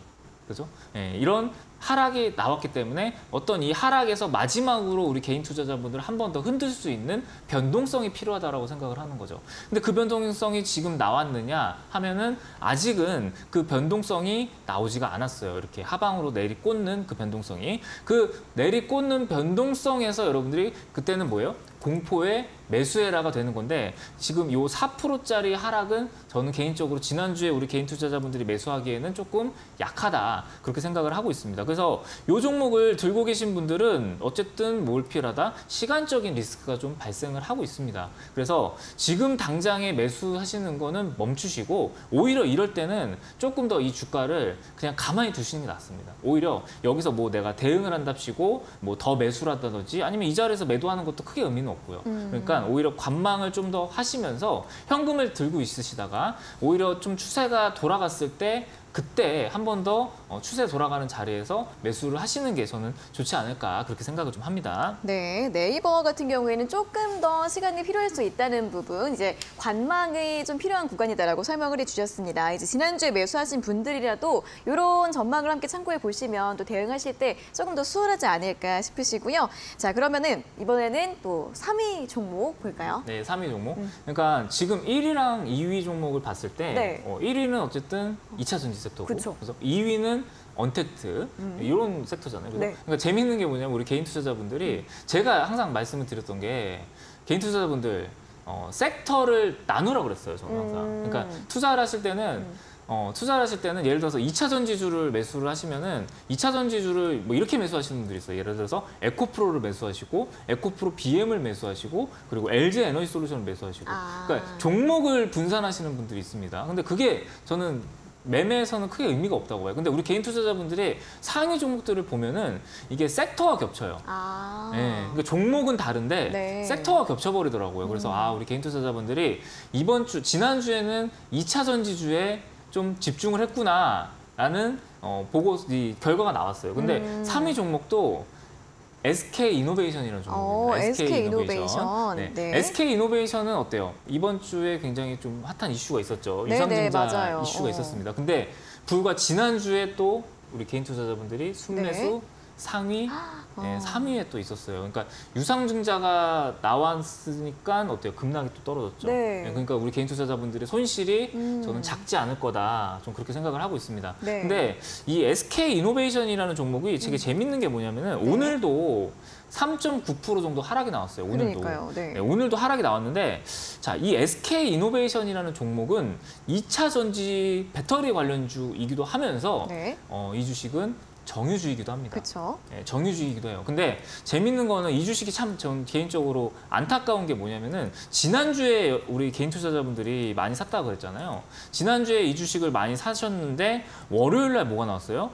그죠? 예, 이런 하락이 나왔기 때문에 어떤 이 하락에서 마지막으로 우리 개인 투자자분들을 한 번 더 흔들 수 있는 변동성이 필요하다고 생각을 하는 거죠. 근데 그 변동성이 지금 나왔느냐 하면은 아직은 그 변동성이 나오지가 않았어요. 이렇게 하방으로 내리꽂는 그 변동성이. 그 내리꽂는 변동성에서 여러분들이 그때는 뭐예요? 공포의 매수해라가 되는 건데 지금 요 4%짜리 하락은 저는 개인적으로 지난주에 우리 개인 투자자분들이 매수하기에는 조금 약하다 그렇게 생각을 하고 있습니다. 그래서 요 종목을 들고 계신 분들은 어쨌든 몰필하다 시간적인 리스크가 좀 발생을 하고 있습니다. 그래서 지금 당장에 매수하시는 거는 멈추시고 오히려 이럴 때는 조금 더 이 주가를 그냥 가만히 두시는 게 낫습니다. 오히려 여기서 뭐 내가 대응을 한답시고 뭐 더 매수를 한다든지 아니면 이 자리에서 매도하는 것도 크게 의미는 없고요. 그러니까 오히려 관망을 좀 더 하시면서 현금을 들고 있으시다가 오히려 좀 추세가 돌아갔을 때 그때 한 번 더 추세 돌아가는 자리에서 매수를 하시는 게 저는 좋지 않을까 그렇게 생각을 좀 합니다. 네, 네이버 같은 경우에는 조금 더 시간이 필요할 수 있다는 부분, 이제 관망이 좀 필요한 구간이다라고 설명을 해주셨습니다. 이제 지난주에 매수하신 분들이라도 이런 전망을 함께 참고해 보시면 또 대응하실 때 조금 더 수월하지 않을까 싶으시고요. 자, 그러면은 이번에는 또 3위 종목 볼까요? 네, 3위 종목. 그러니까 지금 1위랑 2위 종목을 봤을 때 네. 1위는 어쨌든 2차 전지 섹터고 그쵸. 그래서 2위는 언택트 이런 섹터잖아요. 네. 그러니까 재미있는 게 뭐냐면 우리 개인 투자자분들이 제가 항상 말씀을 드렸던 게 개인 투자자분들 섹터를 나누라고 그랬어요. 저는 항상. 그러니까 투자를 하실 때는 예를 들어서 2차 전지주를 매수를 하시면은 2차 전지주를 뭐 이렇게 매수하시는 분들이 있어요. 예를 들어서 에코프로를 매수하시고 에코프로 BM을 매수하시고 그리고 LG 에너지 솔루션을 매수하시고 그러니까 종목을 분산하시는 분들이 있습니다. 근데 그게 저는 매매에서는 크게 의미가 없다고 봐요. 근데 우리 개인 투자자분들이 상위 종목들을 보면은 이게 섹터와 겹쳐요. 네, 그러니까 종목은 다른데 네. 섹터와 겹쳐버리더라고요. 그래서 우리 개인 투자자분들이 지난주에는 2차 전지주에 좀 집중을 했구나라는 이 결과가 나왔어요. 근데 3위 종목도 SK이노베이션이라는 종목입니다. SK이노베이션. 네. 네. SK이노베이션은 어때요? 이번 주에 굉장히 좀 핫한 이슈가 있었죠. 네, 유상증자 네, 맞아요. 이슈가 있었습니다. 근데 불과 지난주에 또 우리 개인 투자자분들이 순매수 상위 3위에 또 있었어요. 그러니까 유상증자가 나왔으니까 어때요? 급락이 또 떨어졌죠. 네. 그러니까 우리 개인 투자자분들의 손실이 저는 작지 않을 거다. 좀 그렇게 생각을 하고 있습니다. 네. 근데 이 수이노베이션이라는 종목이 되게 재밌는 게 뭐냐면은 오늘도 3.9% 정도 하락이 나왔어요. 오늘도. 그러니까요. 네. 네, 오늘도 하락이 나왔는데 자, 이 SK이노베이션이라는 종목은 2차 전지 배터리 관련주이기도 하면서 이 주식은 정유주이기도 합니다. 그렇죠. 네, 정유주이기도 해요. 근데 재밌는 거는 이 주식이 참 전 개인적으로 안타까운 게 뭐냐면은 지난주에 우리 개인 투자자분들이 많이 샀다고 그랬잖아요. 지난주에 이 주식을 많이 사셨는데 월요일 날 뭐가 나왔어요?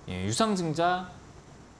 유상증자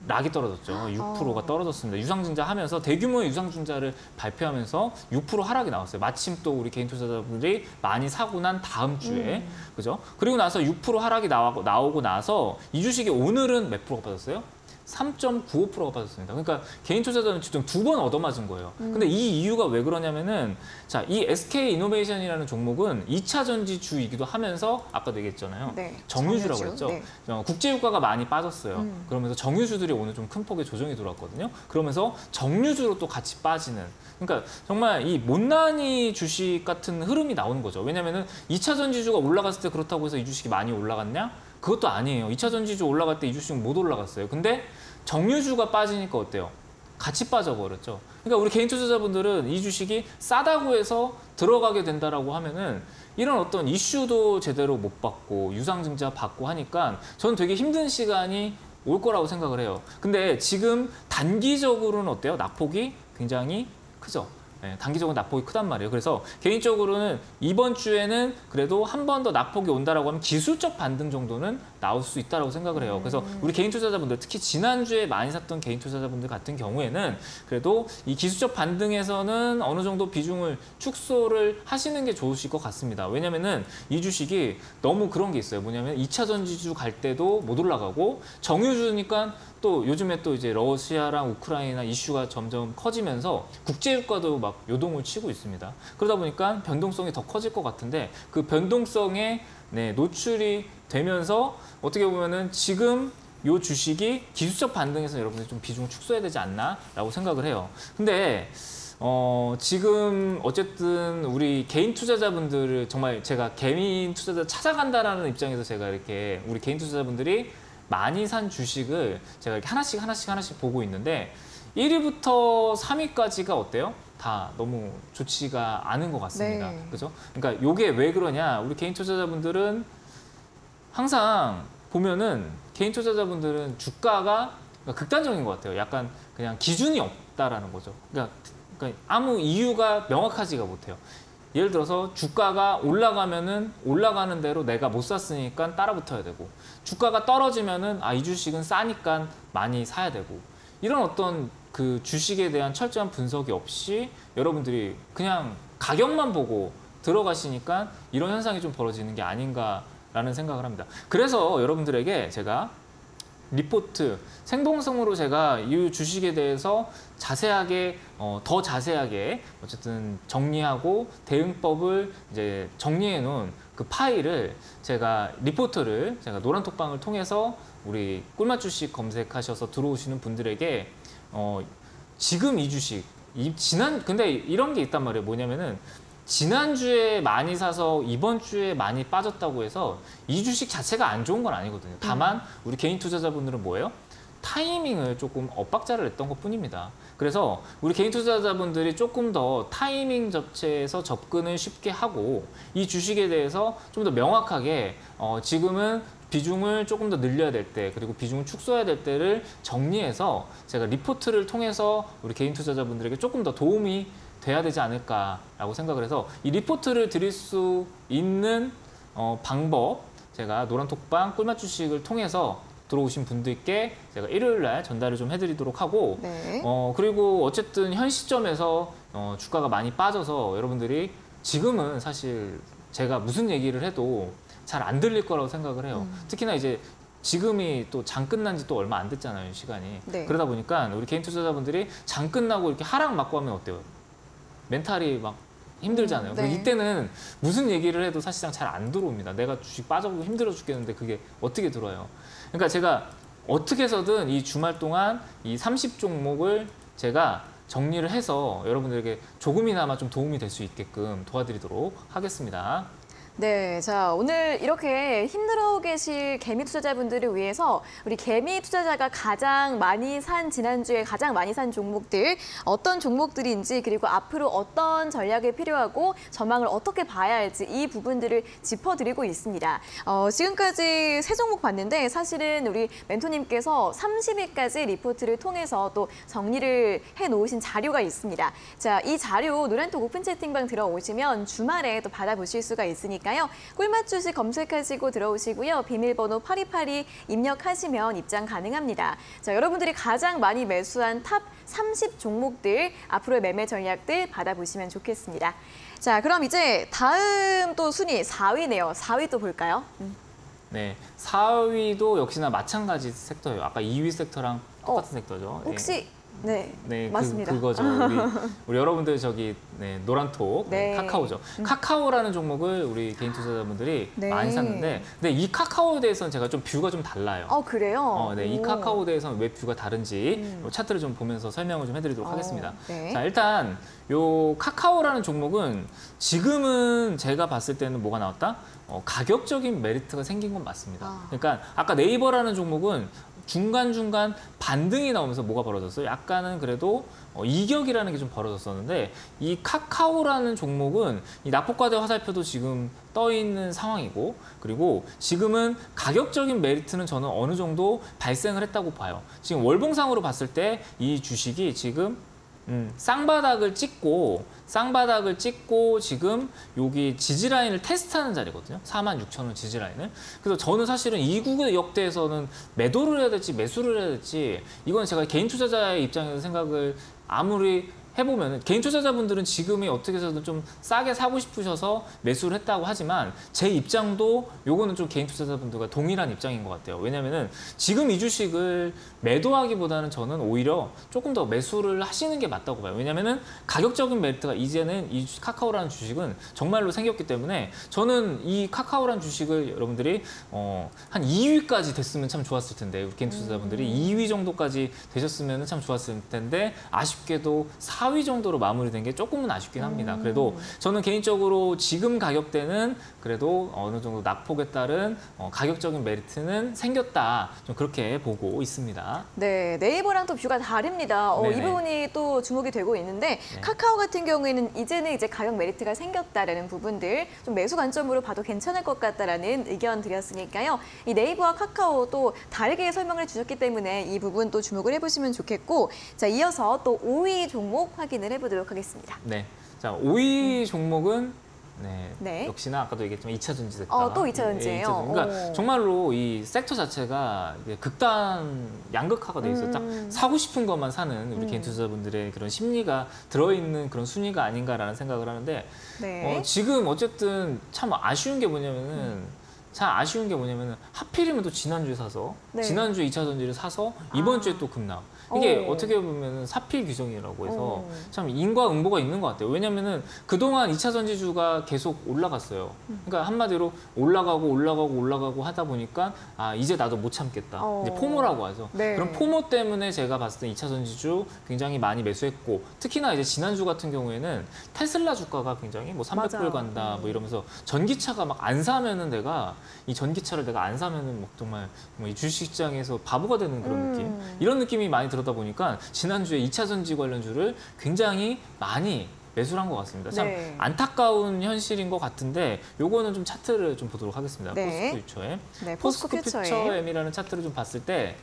락이 떨어졌죠. 6%가 떨어졌습니다. 유상증자 하면서 대규모의 유상증자를 발표하면서 6% 하락이 나왔어요. 마침 또 우리 개인 투자자분들이 많이 사고 난 다음 주에. 그죠? 그리고 나서 6% 하락이 나오고 나서 이 주식이 오늘은 몇 프로가 빠졌어요? 3.95%가 빠졌습니다. 그러니까 개인 투자자는 지금 2번 얻어맞은 거예요. 근데 이 이유가 왜 그러냐면은 자, 이 SK이노베이션이라는 종목은 2차 전지주이기도 하면서 아까도 얘기했잖아요. 네, 정유주라고 정유주. 했죠. 네. 국제유가가 많이 빠졌어요. 그러면서 정유주들이 오늘 좀 큰 폭의 조정이 들어왔거든요. 그러면서 정유주로 또 같이 빠지는. 그러니까 정말 이 못난이 주식 같은 흐름이 나오는 거죠. 왜냐면은 2차 전지주가 올라갔을 때 그렇다고 해서 이 주식이 많이 올라갔냐? 그것도 아니에요. 2차 전지주 올라갈 때 이 주식은 못 올라갔어요. 근데 정유주가 빠지니까 어때요? 같이 빠져버렸죠. 그러니까 우리 개인 투자자분들은 이 주식이 싸다고 해서 들어가게 된다라고 하면은 이런 어떤 이슈도 제대로 못 받고 유상증자 받고 하니까 저는 되게 힘든 시간이 올 거라고 생각을 해요. 근데 지금 단기적으로는 어때요? 낙폭이 굉장히 크죠. 단기적으로 낙폭이 크단 말이에요. 그래서 개인적으로는 이번 주에는 그래도 한 번 더 낙폭이 온다라고 하면 기술적 반등 정도는 나올 수 있다라고 생각을 해요. 그래서 우리 개인 투자자분들, 특히 지난주에 많이 샀던 개인 투자자분들 같은 경우에는 그래도 이 기술적 반등에서는 어느 정도 비중을 축소를 하시는 게 좋으실 것 같습니다. 왜냐면은 이 주식이 너무 그런 게 있어요. 뭐냐면 2차 전지주 갈 때도 못 올라가고 정유주니까 또 요즘에 또 이제 러시아랑 우크라이나 이슈가 점점 커지면서 국제유가도 막 요동을 치고 있습니다. 그러다 보니까 변동성이 더 커질 것 같은데 그 변동성에 노출이 되면서 어떻게 보면은 지금 요 주식이 기술적 반등에서 여러분들이 좀 비중을 축소해야 되지 않나라고 생각을 해요. 근데 지금 어쨌든 우리 개인 투자자분들을 정말 제가 개인 투자자 찾아간다라는 입장에서 제가 이렇게 우리 개인 투자자분들이 많이 산 주식을 제가 이렇게 하나씩 보고 있는데 1위부터 3위까지가 어때요? 다 너무 좋지가 않은 것 같습니다. 네. 그죠? 그러니까 이게 왜 그러냐? 우리 개인 투자자분들은 항상 보면은 개인 투자자분들은 주가가 극단적인 것 같아요. 약간 그냥 기준이 없다라는 거죠. 그러니까 아무 이유가 명확하지가 못해요. 예를 들어서 주가가 올라가면은 올라가는 대로 내가 못 샀으니까 따라 붙어야 되고 주가가 떨어지면은 이 주식은 싸니까 많이 사야 되고 이런 어떤 그 주식에 대한 철저한 분석이 없이 여러분들이 그냥 가격만 보고 들어가시니까 이런 현상이 좀 벌어지는 게 아닌가라는 생각을 합니다. 그래서 여러분들에게 제가 리포트, 생동성으로 제가 이 주식에 대해서 자세하게 더 자세하게 어쨌든 정리하고 대응법을 이제 정리해 놓은 그 파일을 제가 리포트를 제가 노란톡방을 통해서 우리 꿀맛 주식 검색하셔서 들어오시는 분들에게 지금 이 주식 근데 이런 게 있단 말이에요. 뭐냐면은 지난주에 많이 사서 이번 주에 많이 빠졌다고 해서 이 주식 자체가 안 좋은 건 아니거든요. 다만 우리 개인 투자자분들은 뭐예요? 타이밍을 조금 엇박자를 냈던 것뿐입니다. 그래서 우리 개인 투자자분들이 조금 더 타이밍 자체에서 접근을 쉽게 하고 이 주식에 대해서 좀 더 명확하게 지금은 비중을 조금 더 늘려야 될 때 그리고 비중을 축소해야 될 때를 정리해서 제가 리포트를 통해서 우리 개인 투자자분들에게 조금 더 도움이 돼야 되지 않을까라고 생각을 해서 이 리포트를 드릴 수 있는 방법 제가 노란톡방 꿀맛 주식을 통해서 들어오신 분들께 제가 일요일 날 전달을 좀 해드리도록 하고 네. 그리고 어쨌든 현 시점에서 주가가 많이 빠져서 여러분들이 지금은 사실 제가 무슨 얘기를 해도 잘 안 들릴 거라고 생각을 해요. 특히나 이제 지금이 또 장 끝난 지 또 얼마 안 됐잖아요, 시간이. 네. 그러다 보니까 우리 개인 투자자분들이 장 끝나고 이렇게 하락 맞고 하면 어때요? 멘탈이 막 힘들잖아요. 네. 이때는 무슨 얘기를 해도 사실상 잘 안 들어옵니다. 내가 주식 빠져보고 힘들어 죽겠는데 그게 어떻게 들어요? 그러니까 제가 어떻게 해서든 이 주말 동안 이 30종목을 제가 정리를 해서 여러분들에게 조금이나마 좀 도움이 될 수 있게끔 도와드리도록 하겠습니다. 네, 자 오늘 이렇게 힘들어 계실 개미 투자자분들을 위해서 우리 개미 투자자가 가장 많이 산 지난주에 가장 많이 산 종목들 어떤 종목들인지 그리고 앞으로 어떤 전략이 필요하고 전망을 어떻게 봐야 할지 이 부분들을 짚어드리고 있습니다. 지금까지 세 종목 봤는데 사실은 우리 멘토님께서 30일까지 리포트를 통해서 또 정리를 해놓으신 자료가 있습니다. 자, 이 자료 노란톡 오픈 채팅방 들어오시면 주말에 또 받아보실 수가 있으니까 꿀맛 주식 검색하시고 들어오시고요. 비밀번호 8282 입력하시면 입장 가능합니다. 자, 여러분들이 가장 많이 매수한 탑 30 종목들 앞으로의 매매 전략들 받아보시면 좋겠습니다. 자, 그럼 이제 다음 또 순위 4위네요. 4위 또 볼까요? 네, 4위도 역시나 마찬가지 섹터예요. 아까 2위 섹터랑 똑같은 섹터죠. 혹시 네, 네, 맞습니다. 그거죠. 우리 여러분들 저기 노란톡 네. 카카오죠. 카카오라는 종목을 우리 개인 투자자분들이 네. 많이 샀는데, 근데 이 카카오에 대해서는 제가 좀 뷰가 좀 달라요. 그래요? 네, 이 오. 카카오에 대해서는 왜 뷰가 다른지 차트를 좀 보면서 설명을 좀 해드리도록 하겠습니다. 네. 자, 일단 요 카카오라는 종목은 지금은 제가 봤을 때는 뭐가 나왔다? 가격적인 메리트가 생긴 건 맞습니다. 그러니까 아까 네이버라는 종목은 중간중간 반등이 나오면서 뭐가 벌어졌어요? 약간은 그래도 이격이라는 게 좀 벌어졌었는데 이 카카오라는 종목은 이 낙폭과대 화살표도 지금 떠 있는 상황이고 그리고 지금은 가격적인 메리트는 저는 어느 정도 발생을 했다고 봐요. 지금 월봉상으로 봤을 때 이 주식이 지금 쌍바닥을 찍고 지금 여기 지지라인을 테스트하는 자리거든요. 46,000원 지지라인을. 그래서 저는 사실은 이 구역대에서는 매도를 해야 될지 매수를 해야 될지 이건 제가 개인 투자자의 입장에서 생각을 아무리 해보면 개인 투자자분들은 지금이 어떻게 해서든 좀 싸게 사고 싶으셔서 매수를 했다고 하지만 제 입장도 요거는 좀 개인 투자자분들과 동일한 입장인 것 같아요. 왜냐면은 지금 이 주식을 매도하기보다는 저는 오히려 조금 더 매수를 하시는 게 맞다고 봐요. 왜냐면은 가격적인 메리트가 이제는 이 카카오라는 주식은 정말로 생겼기 때문에 저는 이 카카오라는 주식을 여러분들이 한 2위까지 됐으면 참 좋았을 텐데 우리 개인 투자자분들이 2위 정도까지 되셨으면 참 좋았을 텐데 아쉽게도 4위 정도로 마무리된 게 조금은 아쉽긴 합니다. 그래도 저는 개인적으로 지금 가격대는 그래도 어느 정도 낙폭에 따른 가격적인 메리트는 생겼다. 좀 그렇게 보고 있습니다. 네, 네이버랑 또 뷰가 다릅니다. 이 네네. 부분이 또 주목이 되고 있는데 네. 카카오 같은 경우에는 이제는 이제 가격 메리트가 생겼다라는 부분들 좀 매수 관점으로 봐도 괜찮을 것 같다라는 의견 드렸으니까요. 이 네이버와 카카오 또 다르게 설명을 주셨기 때문에 이 부분 또 주목을 해보시면 좋겠고 자 이어서 또 5위 종목 확인을 해보도록 하겠습니다. 네. 자, 5위 종목은 네. 역시나 아까도 얘기했지만 2차 전지 섹터. 또 2차 전지예요. 2차 전지. 그러니까 정말로 이 섹터 자체가 이제 극단 양극화가 돼 있어요. 딱 사고 싶은 것만 사는 우리 개인 투자자분들의 그런 심리가 들어있는 그런 순위가 아닌가라는 생각을 하는데 네. 지금 어쨌든 참 아쉬운 게 뭐냐면은 하필이면 또 지난주에 사서 네. 지난주에 2차 전지를 사서 이번 주에 또 급락. 이게 어떻게 보면 사필 규정이라고 해서 참 인과응보가 있는 것 같아요. 왜냐면은 그동안 2차 전지주가 계속 올라갔어요. 그러니까 한마디로 올라가고 하다 보니까 이제 나도 못 참겠다. 이제 포모라고 하죠. 네. 그럼 포모 때문에 제가 봤을 때 2차 전지주 굉장히 많이 매수했고 특히나 이제 지난주 같은 경우에는 테슬라 주가가 굉장히 뭐 300불 맞아요. 간다 뭐 이러면서 전기차가 막 안 사면은 이 전기차를 내가 안 사면은 뭐 정말 뭐 이 주식시장에서 바보가 되는 그런 느낌 이런 느낌이 많이 들었다 보니까 지난주에 2차 전지 관련주를 굉장히 많이 매수를 한 것 같습니다. 참 네. 안타까운 현실인 것 같은데 요거는 좀 차트를 좀 보도록 하겠습니다. 네. 포스코 퓨처엠. 네, 포스코 포스코 퓨처엠이라는 차트를 좀 봤을 때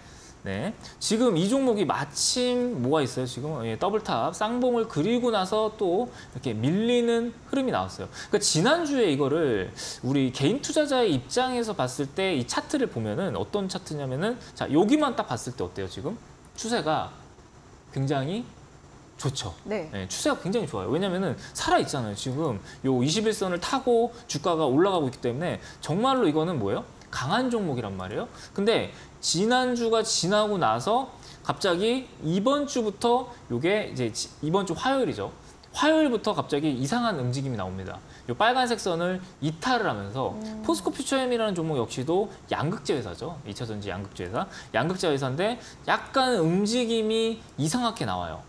지금 이 종목이 마침 뭐가 있어요? 지금 더블탑 쌍봉을 그리고 나서 또 이렇게 밀리는 흐름이 나왔어요. 그러니까 지난주에 이거를 우리 개인 투자자의 입장에서 봤을 때 이 차트를 보면은 어떤 차트냐면은 자 여기만 딱 봤을 때 어때요? 지금 추세가 굉장히 좋죠. 네. 추세가 굉장히 좋아요. 왜냐면은 살아있잖아요. 지금 요 21선을 타고 주가가 올라가고 있기 때문에 정말로 이거는 뭐예요? 강한 종목이란 말이에요. 근데 지난주가 지나고 나서 갑자기 이번 주부터 요게 이제 이번 주 화요일이죠. 화요일부터 갑자기 이상한 움직임이 나옵니다. 요 빨간색 선을 이탈을 하면서 포스코 퓨처엠이라는 종목 역시도 양극재 회사죠. 2차 전지 양극재 회사. 양극재 회사인데 약간 움직임이 이상하게 나와요.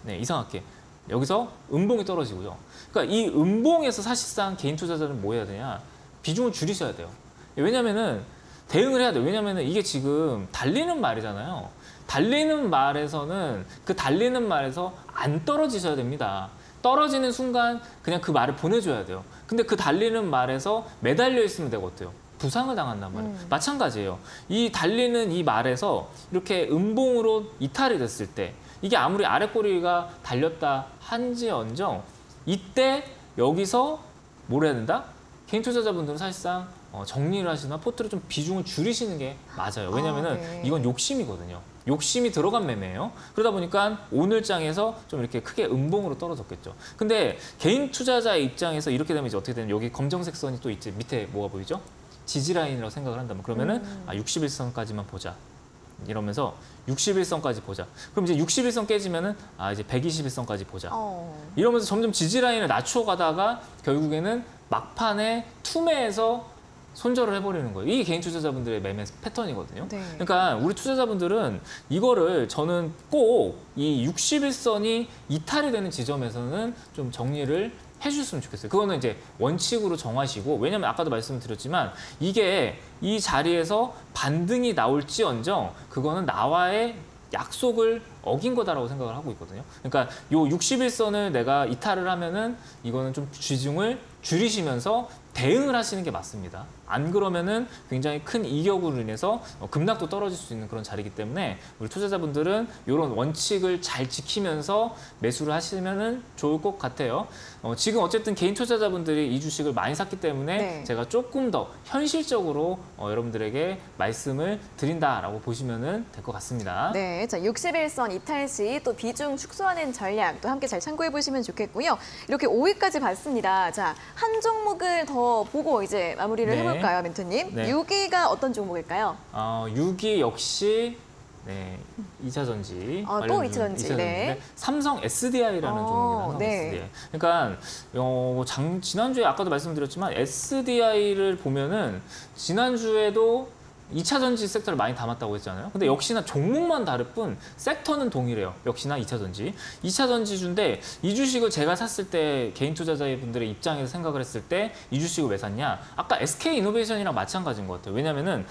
네, 이상하게. 여기서 음봉이 떨어지고요. 그러니까 이 음봉에서 사실상 개인 투자자는 뭐 해야 되냐? 비중을 줄이셔야 돼요. 왜냐면은 대응을 해야 돼요. 왜냐면은 이게 지금 달리는 말이잖아요. 달리는 말에서는 그 달리는 말에서 안 떨어지셔야 됩니다. 떨어지는 순간 그냥 그 말을 보내줘야 돼요. 근데 그 달리는 말에서 매달려 있으면 내가 어때요? 부상을 당한단 말이에요. 마찬가지예요. 이 달리는 이 말에서 이렇게 음봉으로 이탈이 됐을 때 이게 아무리 아랫꼬리가 달렸다 한지언정 이때 여기서 뭘 해야 된다? 개인 투자자분들은 사실상 정리를 하시나 포트를 좀 비중을 줄이시는 게 맞아요. 왜냐면은 네. 이건 욕심이거든요. 욕심이 들어간 매매예요. 그러다 보니까 오늘 장에서 좀 이렇게 크게 음봉으로 떨어졌겠죠. 근데 개인 투자자의 입장에서 이렇게 되면 이제 어떻게 되냐면 여기 검정색 선이 또 있지. 밑에 뭐가 보이죠? 지지라인이라고 생각을 한다면 그러면은 61선까지만 보자. 이러면서 61선까지 보자. 그럼 이제 61선 깨지면은 이제 121선까지 보자. 이러면서 점점 지지라인을 낮춰 가다가 결국에는 막판에 투매에서 손절을 해버리는 거예요. 이게 개인 투자자분들의 매매 패턴이거든요. 네. 그러니까 우리 투자자분들은 이거를 저는 꼭 이 61선이 이탈이 되는 지점에서는 좀 정리를 해주셨으면 좋겠어요. 그거는 이제 원칙으로 정하시고 왜냐면 아까도 말씀드렸지만 이게 이 자리에서 반등이 나올지언정 그거는 나와의 약속을 어긴 거다라고 생각을 하고 있거든요. 그러니까 요 61선을 내가 이탈을 하면은 이거는 좀 비중을 줄이시면서 대응을 하시는 게 맞습니다. 안 그러면은 굉장히 큰 이격으로 인해서 급락도 떨어질 수 있는 그런 자리이기 때문에 우리 투자자분들은 이런 원칙을 잘 지키면서 매수를 하시면은 좋을 것 같아요. 지금 어쨌든 개인 투자자분들이 이 주식을 많이 샀기 때문에 네. 제가 조금 더 현실적으로 여러분들에게 말씀을 드린다라고 보시면은 될 것 같습니다. 네, 자 61선 이탈 시 또 비중 축소하는 전략도 함께 잘 참고해 보시면 좋겠고요. 이렇게 5위까지 봤습니다. 자, 한 종목을 더 보고 이제 마무리를 네. 해볼까요, 멘토님? 네. 6위가 어떤 종목일까요? 6위 역시 2차 전지. 또 관련 2차 전지, 네. 전지인데 삼성 SDI라는 종목입니다. 삼성 네. SDI. 그러니까 지난주에 아까도 말씀드렸지만 SDI를 보면은 지난주에도 2차 전지 섹터를 많이 담았다고 했잖아요. 근데 역시나 종목만 다를 뿐 섹터는 동일해요. 역시나 2차 전지. 2차 전지주인데 이 주식을 제가 샀을 때 개인 투자자분들의 입장에서 생각을 했을 때 이 주식을 왜 샀냐? 아까 SK 이노베이션이랑 마찬가지인 것 같아요. 왜냐면은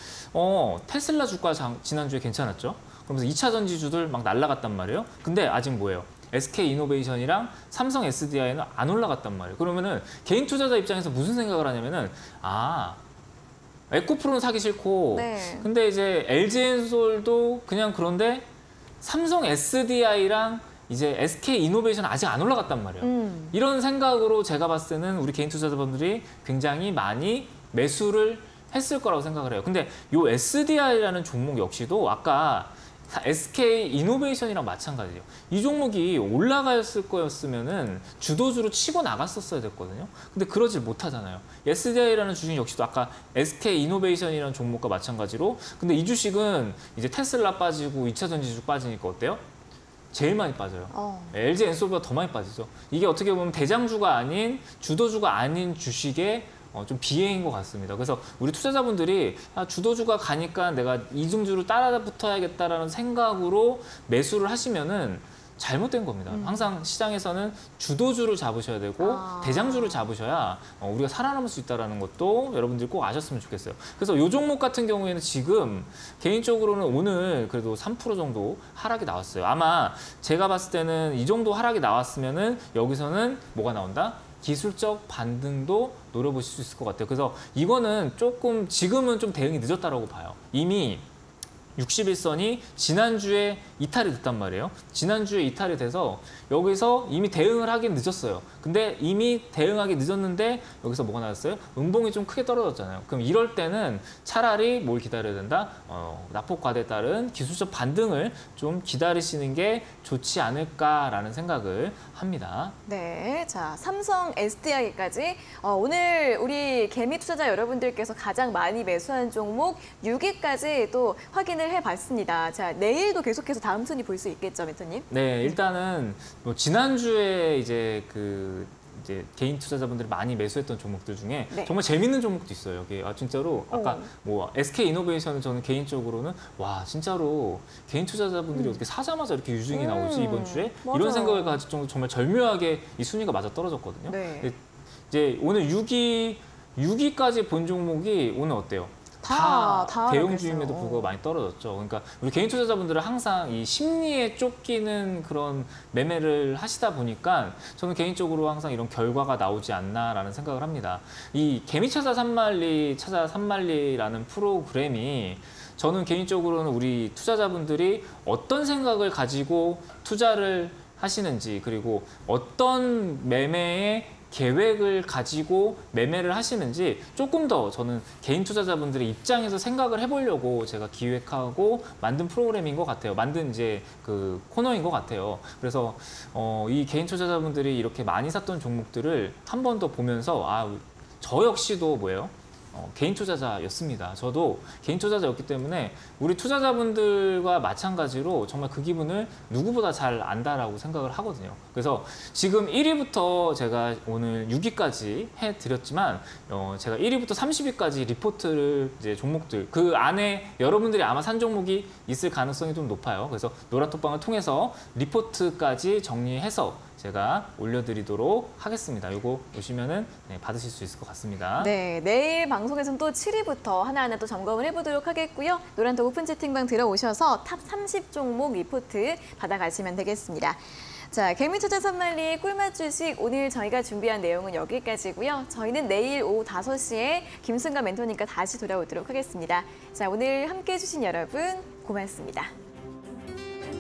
테슬라 주가 지난주에 괜찮았죠. 그러면서 2차 전지주들 막 날아갔단 말이에요. 근데 아직 뭐예요? SK 이노베이션이랑 삼성 SDI는 안 올라갔단 말이에요. 그러면은 개인 투자자 입장에서 무슨 생각을 하냐면은 에코프로는 사기 싫고 네. 근데 이제 LG엔솔도 그냥 그런데 삼성 SDI랑 이제 SK 이노베이션 아직 안 올라갔단 말이에요. 이런 생각으로 제가 봤을 때는 우리 개인 투자자분들이 굉장히 많이 매수를 했을 거라고 생각을 해요. 근데 이 SDI라는 종목 역시도 아까 SK 이노베이션이랑 마찬가지예요. 이 종목이 올라갔을 거였으면은 주도주로 치고 나갔었어야 됐거든요. 근데 그러질 못하잖아요. SDI라는 주식 역시도 아까 SK 이노베이션이라는 종목과 마찬가지로 근데 이 주식은 이제 테슬라 빠지고 2차 전지주 빠지니까 어때요? 제일 많이 빠져요. LG 엔솔보다 더 많이 빠지죠. 이게 어떻게 보면 대장주가 아닌 주도주가 아닌 주식의 좀 비애인 것 같습니다. 그래서 우리 투자자분들이 주도주가 가니까 내가 이중주를 따라 붙어야겠다라는 생각으로 매수를 하시면은 잘못된 겁니다. 항상 시장에서는 주도주를 잡으셔야 되고 대장주를 잡으셔야 우리가 살아남을 수 있다는 것도 여러분들이 꼭 아셨으면 좋겠어요. 그래서 이 종목 같은 경우에는 지금 개인적으로는 오늘 그래도 3% 정도 하락이 나왔어요. 아마 제가 봤을 때는 이 정도 하락이 나왔으면은 여기서는 뭐가 나온다? 기술적 반등도 노려보실 수 있을 것 같아요. 그래서 이거는 조금 지금은 좀 대응이 늦었다라고 봐요. 이미 61선이 지난주에 이탈이 됐단 말이에요. 지난주에 이탈이 돼서 여기서 이미 대응을 하긴 늦었어요. 근데 이미 대응하기 늦었는데 여기서 뭐가 나왔어요? 음봉이 좀 크게 떨어졌잖아요. 그럼 이럴 때는 차라리 뭘 기다려야 된다? 낙폭과대에 따른 기술적 반등을 좀 기다리시는 게 좋지 않을까라는 생각을 합니다. 네, 자 삼성 SDI까지 오늘 우리 개미 투자자 여러분들께서 가장 많이 매수한 종목 6위까지 또 확인을 해봤습니다. 자 내일도 계속해서 다음 순위 볼 수 있겠죠, 멘토님? 네, 일단은 뭐 지난주에 이제 개인 투자자분들이 많이 매수했던 종목들 중에 네. 정말 재밌는 종목도 있어요. 여기 진짜로 아까 뭐 SK 이노베이션은 저는 개인적으로는 와 진짜로 개인 투자자분들이 어떻게 사자마자 이렇게 유증이 나오지 이번 주에 맞아요. 이런 생각을 가질 정도 정말 절묘하게 이 순위가 맞아 떨어졌거든요. 네. 이제 오늘 6위까지 본 종목이 오늘 어때요? 다 대형주임에도 그랬어요. 불구하고 많이 떨어졌죠. 그러니까 우리 개인 투자자분들은 항상 이 심리에 쫓기는 그런 매매를 하시다 보니까 저는 개인적으로 항상 이런 결과가 나오지 않나라는 생각을 합니다. 이 개미차자 산말리라는 프로그램이 저는 개인적으로는 우리 투자자분들이 어떤 생각을 가지고 투자를 하시는지 그리고 어떤 매매에 계획을 가지고 매매를 하시는지 조금 더 저는 개인 투자자분들의 입장에서 생각을 해보려고 제가 기획하고 만든 프로그램인 것 같아요. 만든 이제 그 코너인 것 같아요. 그래서 이 개인 투자자분들이 이렇게 많이 샀던 종목들을 한 번 더 보면서 저 역시도 뭐예요? 개인 투자자였습니다. 저도 개인 투자자였기 때문에 우리 투자자분들과 마찬가지로 정말 그 기분을 누구보다 잘 안다라고 생각을 하거든요. 그래서 지금 1위부터 제가 오늘 6위까지 해드렸지만 제가 1위부터 30위까지 리포트를 이제 종목들 그 안에 여러분들이 아마 산 종목이 있을 가능성이 좀 높아요. 그래서 노란톡방을 통해서 리포트까지 정리해서 제가 올려드리도록 하겠습니다. 이거 오시면은 받으실 수 있을 것 같습니다. 네, 내일 방송에서는 또 7위부터 하나하나 또 점검을 해보도록 하겠고요. 노란톡 오픈 채팅방 들어오셔서 탑 30 종목 리포트 받아가시면 되겠습니다. 자. 자, 개미투자 선말리 꿀맛 주식 오늘 저희가 준비한 내용은 여기까지고요. 저희는 내일 오후 5시에 김승관 멘토님과 다시 돌아오도록 하겠습니다. 자, 오늘 함께해 주신 여러분 고맙습니다.